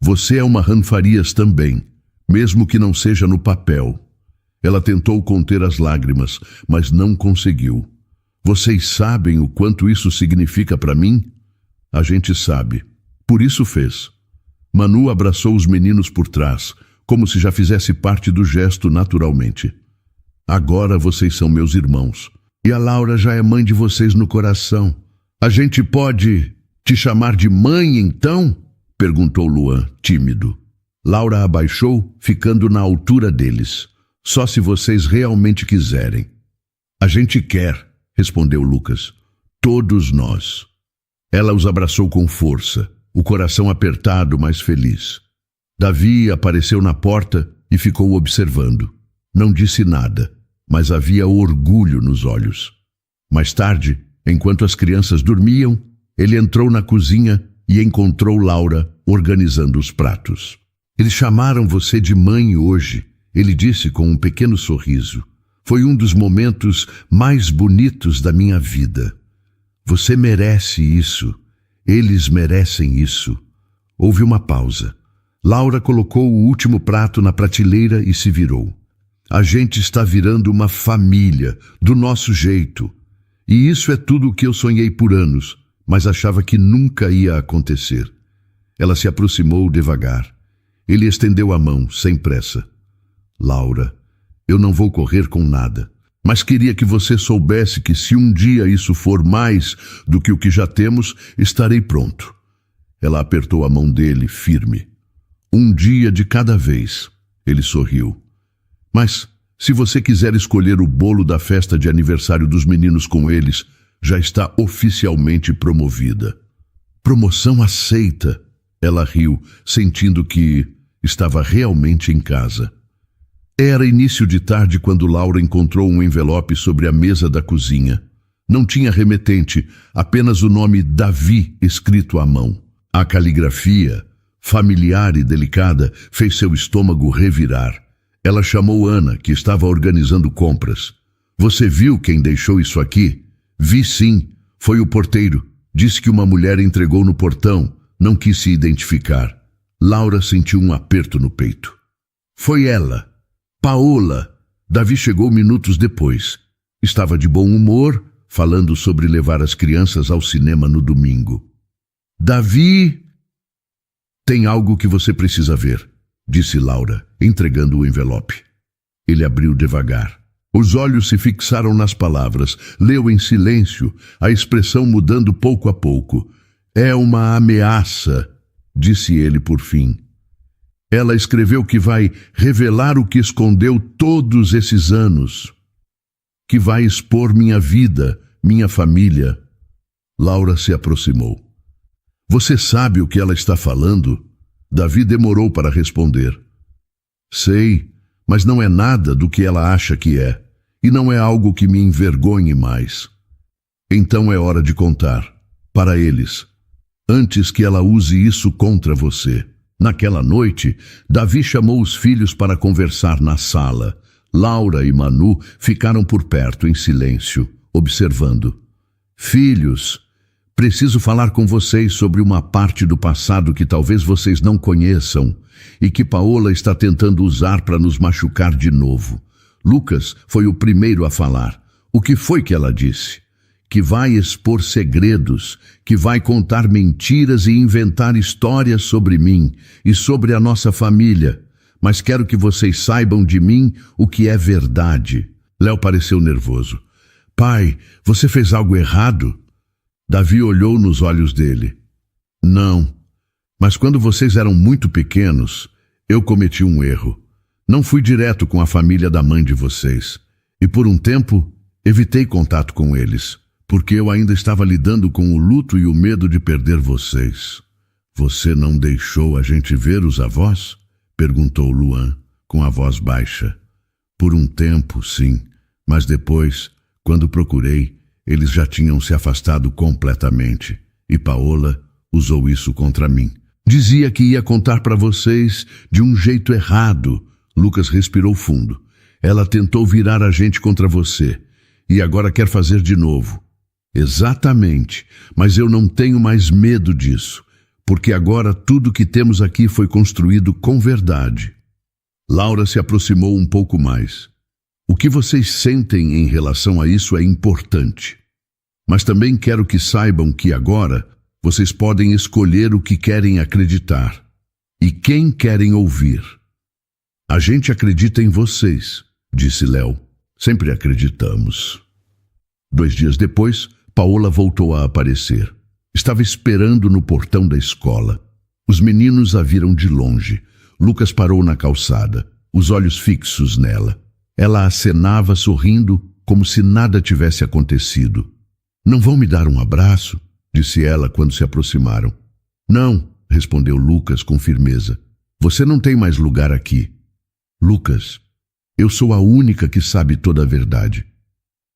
Você é uma Ranfarias também, mesmo que não seja no papel. Ela tentou conter as lágrimas, mas não conseguiu. Vocês sabem o quanto isso significa para mim? A gente sabe. Por isso fez. Manu abraçou os meninos por trás, como se já fizesse parte do gesto naturalmente. Agora vocês são meus irmãos. E a Laura já é mãe de vocês no coração. A gente pode te chamar de mãe, então? Perguntou Luan, tímido. Laura abaixou, ficando na altura deles. Só se vocês realmente quiserem. A gente quer, respondeu Lucas. Todos nós. Ela os abraçou com força, o coração apertado, mas feliz. Davi apareceu na porta e ficou observando. Não disse nada, mas havia orgulho nos olhos. Mais tarde, enquanto as crianças dormiam, ele entrou na cozinha e encontrou Laura organizando os pratos. Eles chamaram você de mãe hoje, ele disse com um pequeno sorriso. Foi um dos momentos mais bonitos da minha vida. Você merece isso. Eles merecem isso. Houve uma pausa. Laura colocou o último prato na prateleira e se virou. A gente está virando uma família, do nosso jeito. E isso é tudo o que eu sonhei por anos, mas achava que nunca ia acontecer. Ela se aproximou devagar. Ele estendeu a mão, sem pressa. Laura, eu não vou correr com nada, mas queria que você soubesse que se um dia isso for mais do que o que já temos, estarei pronto. Ela apertou a mão dele, firme. Um dia de cada vez. Ele sorriu. Mas, se você quiser escolher o bolo da festa de aniversário dos meninos com eles, já está oficialmente promovida. Promoção aceita. Ela riu, sentindo que estava realmente em casa. Era início de tarde quando Laura encontrou um envelope sobre a mesa da cozinha. Não tinha remetente, apenas o nome Davi escrito à mão. A caligrafia, familiar e delicada, fez seu estômago revirar. Ela chamou Ana, que estava organizando compras. Você viu quem deixou isso aqui? Vi sim, foi o porteiro. Disse que uma mulher entregou no portão, não quis se identificar. Laura sentiu um aperto no peito. Foi ela. Paola. Davi chegou minutos depois. Estava de bom humor, falando sobre levar as crianças ao cinema no domingo. Davi, tem algo que você precisa ver, disse Laura, entregando o envelope. Ele abriu devagar. Os olhos se fixaram nas palavras, leu em silêncio, a expressão mudando pouco a pouco. É uma ameaça, disse ele por fim. Ela escreveu que vai revelar o que escondeu todos esses anos, que vai expor minha vida, minha família. Laura se aproximou. Você sabe o que ela está falando? Davi demorou para responder. Sei, mas não é nada do que ela acha que é, e não é algo que me envergonhe mais. Então é hora de contar, para eles, antes que ela use isso contra você. Naquela noite, Davi chamou os filhos para conversar na sala. Laura e Manu ficaram por perto, em silêncio, observando. Filhos, preciso falar com vocês sobre uma parte do passado que talvez vocês não conheçam e que Paola está tentando usar para nos machucar de novo. Lucas foi o primeiro a falar. O que foi que ela disse? Que vai expor segredos, que vai contar mentiras e inventar histórias sobre mim e sobre a nossa família. Mas quero que vocês saibam de mim o que é verdade. Léo pareceu nervoso. Pai, você fez algo errado? Davi olhou nos olhos dele. Não, mas quando vocês eram muito pequenos, eu cometi um erro. Não fui direto com a família da mãe de vocês. E por um tempo, evitei contato com eles. Porque eu ainda estava lidando com o luto e o medo de perder vocês. Você não deixou a gente ver os avós? Perguntou Luan, com a voz baixa. Por um tempo, sim, mas depois, quando procurei, eles já tinham se afastado completamente. E Paola usou isso contra mim. Dizia que ia contar para vocês de um jeito errado. Lucas respirou fundo. Ela tentou virar a gente contra você e agora quer fazer de novo. Exatamente, mas eu não tenho mais medo disso, porque agora tudo que temos aqui foi construído com verdade. Laura se aproximou um pouco mais. O que vocês sentem em relação a isso é importante. Mas também quero que saibam que agora vocês podem escolher o que querem acreditar e quem querem ouvir. A gente acredita em vocês, disse Léo. Sempre acreditamos. 2 dias depois, Paola voltou a aparecer. Estava esperando no portão da escola. Os meninos a viram de longe. Lucas parou na calçada, os olhos fixos nela. Ela acenava sorrindo, como se nada tivesse acontecido. Não vão me dar um abraço? Disse ela quando se aproximaram. Não, respondeu Lucas com firmeza. Você não tem mais lugar aqui. Lucas, eu sou a única que sabe toda a verdade.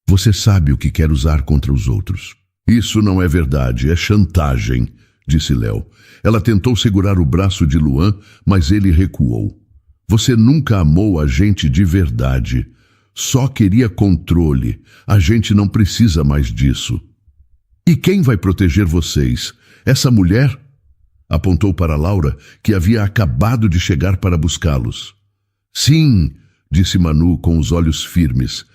Você sabe o que quer usar contra os outros. Isso não é verdade, é chantagem, disse Léo. Ela tentou segurar o braço de Luan, mas ele recuou. Você nunca amou a gente de verdade. Só queria controle. A gente não precisa mais disso. E quem vai proteger vocês? Essa mulher? Apontou para Laura, que havia acabado de chegar para buscá-los. Sim, disse Manu com os olhos firmes.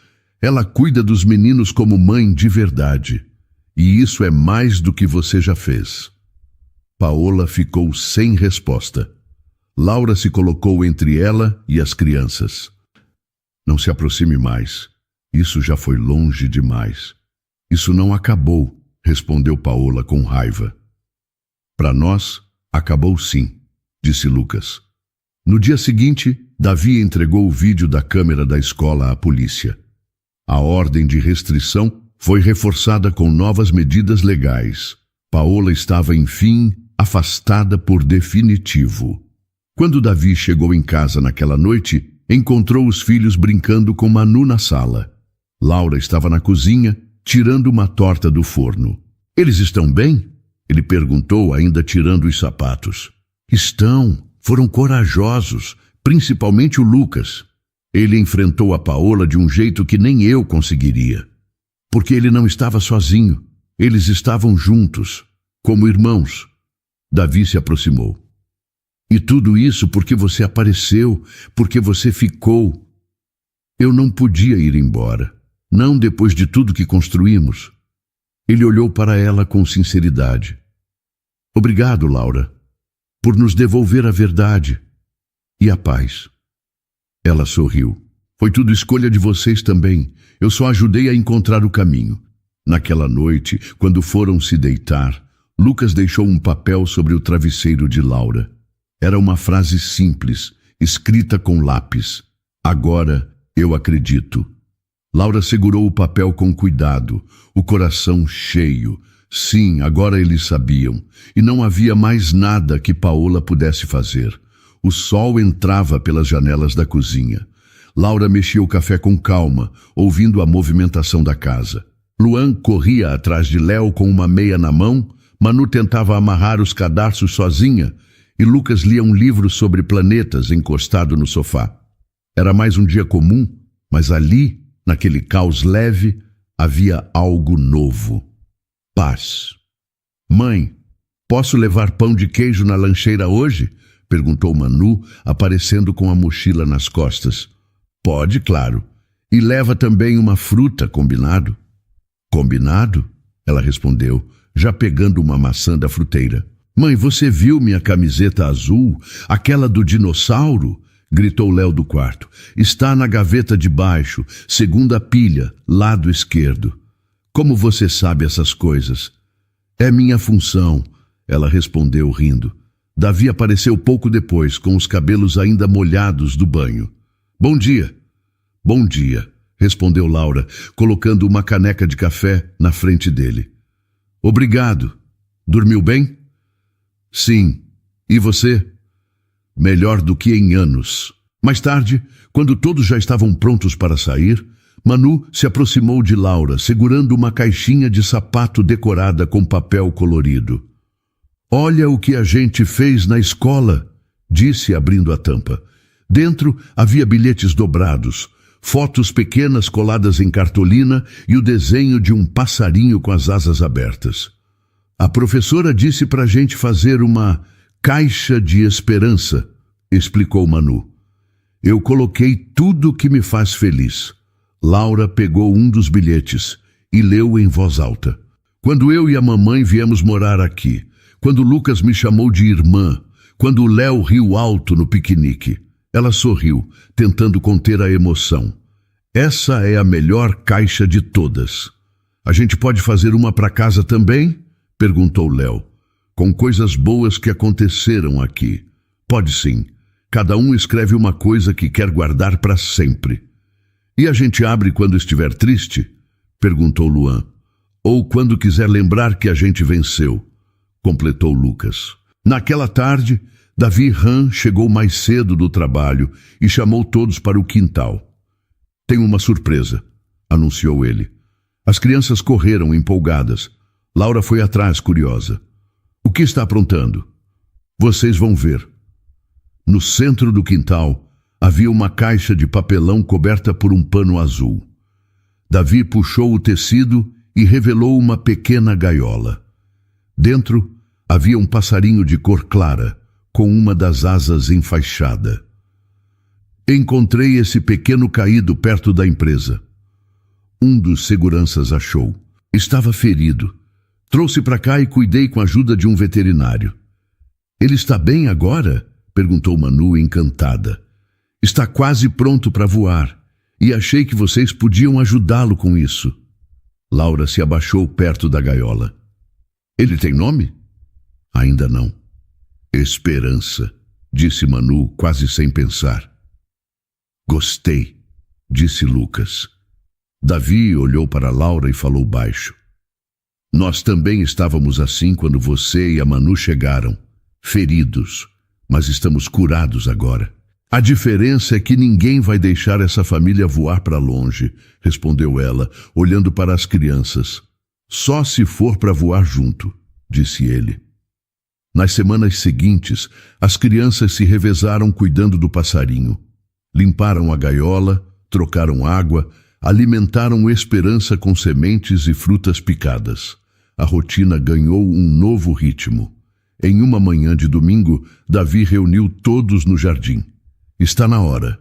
Ela cuida dos meninos como mãe de verdade. E isso é mais do que você já fez. Paola ficou sem resposta. Laura se colocou entre ela e as crianças. Não se aproxime mais. Isso já foi longe demais. Isso não acabou, respondeu Paola com raiva. Para nós, acabou sim, disse Lucas. No dia seguinte, Davi entregou o vídeo da câmera da escola à polícia. A ordem de restrição foi reforçada com novas medidas legais. Paola estava, enfim, afastada por definitivo. Quando Davi chegou em casa naquela noite, encontrou os filhos brincando com Manu na sala. Laura estava na cozinha, tirando uma torta do forno. Eles estão bem? Ele perguntou, ainda tirando os sapatos. Estão. Foram corajosos, principalmente o Lucas. Ele enfrentou a Paola de um jeito que nem eu conseguiria. Porque ele não estava sozinho. Eles estavam juntos, como irmãos. Davi se aproximou. E tudo isso porque você apareceu, porque você ficou. Eu não podia ir embora, não depois de tudo que construímos. Ele olhou para ela com sinceridade. Obrigado, Laura, por nos devolver a verdade e a paz. Ela sorriu. Foi tudo escolha de vocês também. Eu só ajudei a encontrar o caminho. Naquela noite, quando foram se deitar, Lucas deixou um papel sobre o travesseiro de Laura. Era uma frase simples, escrita com lápis. Agora eu acredito. Laura segurou o papel com cuidado, o coração cheio. Sim, agora eles sabiam. E não havia mais nada que Paola pudesse fazer. O sol entrava pelas janelas da cozinha. Laura mexia o café com calma, ouvindo a movimentação da casa. Luan corria atrás de Léo com uma meia na mão, Manu tentava amarrar os cadarços sozinha e Lucas lia um livro sobre planetas encostado no sofá. Era mais um dia comum, mas ali, naquele caos leve, havia algo novo. Paz. Mãe, posso levar pão de queijo na lancheira hoje? Perguntou Manu, aparecendo com a mochila nas costas. Pode, claro. E leva também uma fruta, combinado? Combinado? Ela respondeu, já pegando uma maçã da fruteira. Mãe, você viu minha camiseta azul? Aquela do dinossauro? Gritou Léo do quarto. Está na gaveta de baixo, segunda pilha, lado esquerdo. Como você sabe essas coisas? É minha função, ela respondeu rindo. Davi apareceu pouco depois, com os cabelos ainda molhados do banho. Bom dia. Bom dia, respondeu Laura, colocando uma caneca de café na frente dele. Obrigado. Dormiu bem? Sim. E você? Melhor do que em anos. Mais tarde, quando todos já estavam prontos para sair, Manu se aproximou de Laura, segurando uma caixinha de sapato decorada com papel colorido. Olha o que a gente fez na escola, disse abrindo a tampa. Dentro havia bilhetes dobrados, fotos pequenas coladas em cartolina e o desenho de um passarinho com as asas abertas. A professora disse para a gente fazer uma caixa de esperança, explicou Manu. Eu coloquei tudo o que me faz feliz. Laura pegou um dos bilhetes e leu em voz alta. Quando eu e a mamãe viemos morar aqui, quando Lucas me chamou de irmã, quando o Léo riu alto no piquenique. Ela sorriu, tentando conter a emoção. Essa é a melhor caixa de todas. A gente pode fazer uma para casa também? Perguntou Léo. Com coisas boas que aconteceram aqui. Pode sim. Cada um escreve uma coisa que quer guardar para sempre. E a gente abre quando estiver triste? Perguntou Luan. Ou quando quiser lembrar que a gente venceu, completou Lucas. Naquela tarde, Davi Han chegou mais cedo do trabalho e chamou todos para o quintal. Tenho uma surpresa, anunciou ele. As crianças correram empolgadas. Laura foi atrás, curiosa. O que está aprontando? Vocês vão ver. No centro do quintal, havia uma caixa de papelão coberta por um pano azul. Davi puxou o tecido e revelou uma pequena gaiola. Dentro, havia um passarinho de cor clara, com uma das asas enfaixada. Encontrei esse pequeno caído perto da empresa. Um dos seguranças achou. Estava ferido. Trouxe para cá e cuidei com a ajuda de um veterinário. Ele está bem agora? Perguntou Manu, encantada. Está quase pronto para voar, e achei que vocês podiam ajudá-lo com isso. Laura se abaixou perto da gaiola. Ele tem nome? Ainda não. Esperança, disse Manu, quase sem pensar. Gostei, disse Lucas. Davi olhou para Laura e falou baixo. Nós também estávamos assim quando você e a Manu chegaram, feridos, mas estamos curados agora. A diferença é que ninguém vai deixar essa família voar para longe, respondeu ela, olhando para as crianças. Só se for para voar junto, disse ele. Nas semanas seguintes, as crianças se revezaram cuidando do passarinho. Limparam a gaiola, trocaram água, alimentaram Esperança com sementes e frutas picadas. A rotina ganhou um novo ritmo. Em uma manhã de domingo, Davi reuniu todos no jardim. Está na hora.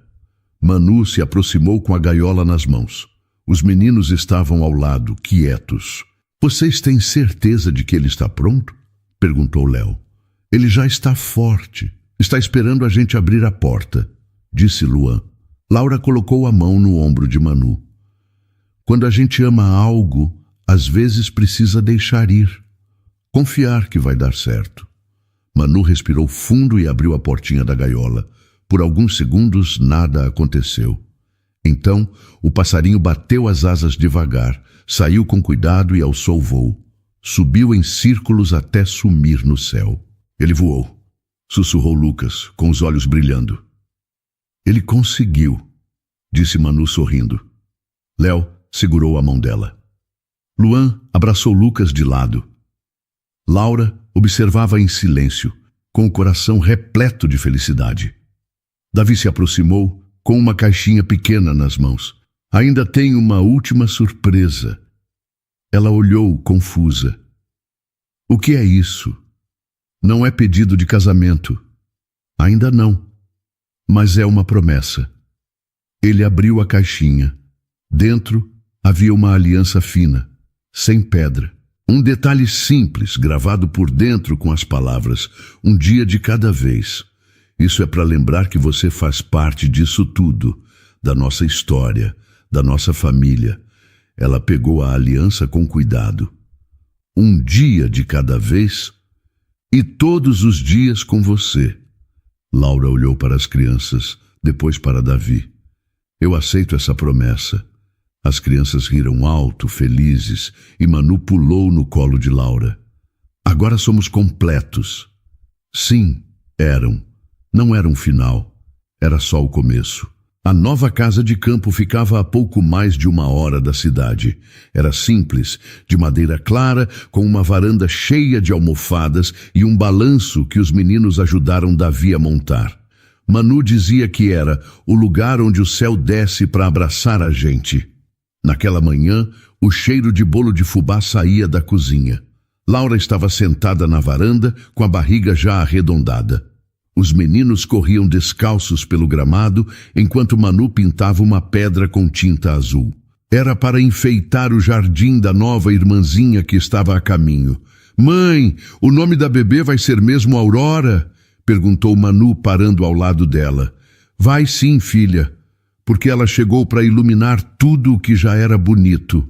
Manu se aproximou com a gaiola nas mãos. Os meninos estavam ao lado, quietos. Vocês têm certeza de que ele está pronto? Perguntou Léo. Ele já está forte. Está esperando a gente abrir a porta, disse Luan. Laura colocou a mão no ombro de Manu. Quando a gente ama algo, às vezes precisa deixar ir. Confiar que vai dar certo. Manu respirou fundo e abriu a portinha da gaiola. Por alguns segundos, nada aconteceu. Então, o passarinho bateu as asas devagar, saiu com cuidado e alçou voo. Subiu em círculos até sumir no céu. Ele voou, sussurrou Lucas, com os olhos brilhando. Ele conseguiu, disse Manu sorrindo. Léo segurou a mão dela. Luan abraçou Lucas de lado. Laura observava em silêncio, com o coração repleto de felicidade. Davi se aproximou com uma caixinha pequena nas mãos. Ainda tem uma última surpresa. Ela olhou confusa. O que é isso? Não é pedido de casamento. Ainda não. Mas é uma promessa. Ele abriu a caixinha. Dentro havia uma aliança fina, sem pedra. Um detalhe simples, gravado por dentro com as palavras, um dia de cada vez. Isso é para lembrar que você faz parte disso tudo, da nossa história, da nossa família. Ela pegou a aliança com cuidado. Um dia de cada vez e todos os dias com você. Laura olhou para as crianças, depois para Davi. Eu aceito essa promessa. As crianças riram alto, felizes, e Manu pulou no colo de Laura. Agora somos completos. Sim, eram. Não era um final. Era só o começo. A nova casa de campo ficava a pouco mais de 1 hora da cidade. Era simples, de madeira clara, com uma varanda cheia de almofadas e um balanço que os meninos ajudaram Davi a montar. Manu dizia que era o lugar onde o céu desce para abraçar a gente. Naquela manhã, o cheiro de bolo de fubá saía da cozinha. Laura estava sentada na varanda, com a barriga já arredondada. Os meninos corriam descalços pelo gramado, enquanto Manu pintava uma pedra com tinta azul. Era para enfeitar o jardim da nova irmãzinha que estava a caminho. "Mãe, o nome da bebê vai ser mesmo Aurora?" perguntou Manu, parando ao lado dela. "Vai sim, filha, porque ela chegou para iluminar tudo o que já era bonito."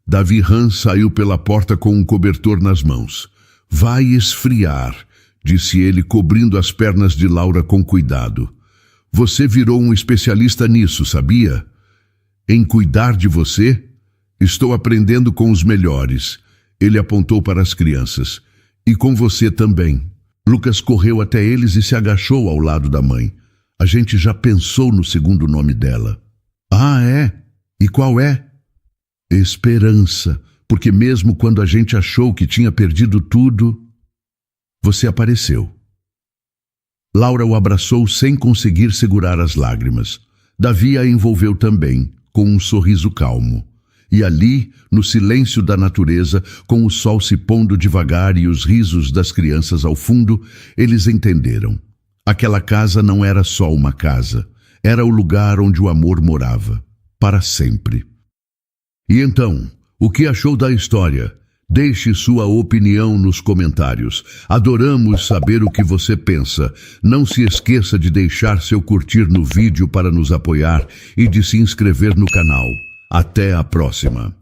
Davi Hans saiu pela porta com um cobertor nas mãos. "Vai esfriar", disse ele, cobrindo as pernas de Laura com cuidado. "Você virou um especialista nisso, sabia? Em cuidar de você? Estou aprendendo com os melhores." Ele apontou para as crianças. "E com você também." Lucas correu até eles e se agachou ao lado da mãe. "A gente já pensou no segundo nome dela." "Ah, é? E qual é?" "Esperança, porque mesmo quando a gente achou que tinha perdido tudo, você apareceu." Laura o abraçou sem conseguir segurar as lágrimas. Davi a envolveu também, com um sorriso calmo. E ali, no silêncio da natureza, com o sol se pondo devagar e os risos das crianças ao fundo, eles entenderam. Aquela casa não era só uma casa, era o lugar onde o amor morava, para sempre. E então, o que achou da história? Deixe sua opinião nos comentários. Adoramos saber o que você pensa. Não se esqueça de deixar seu curtir no vídeo para nos apoiar e de se inscrever no canal. Até a próxima!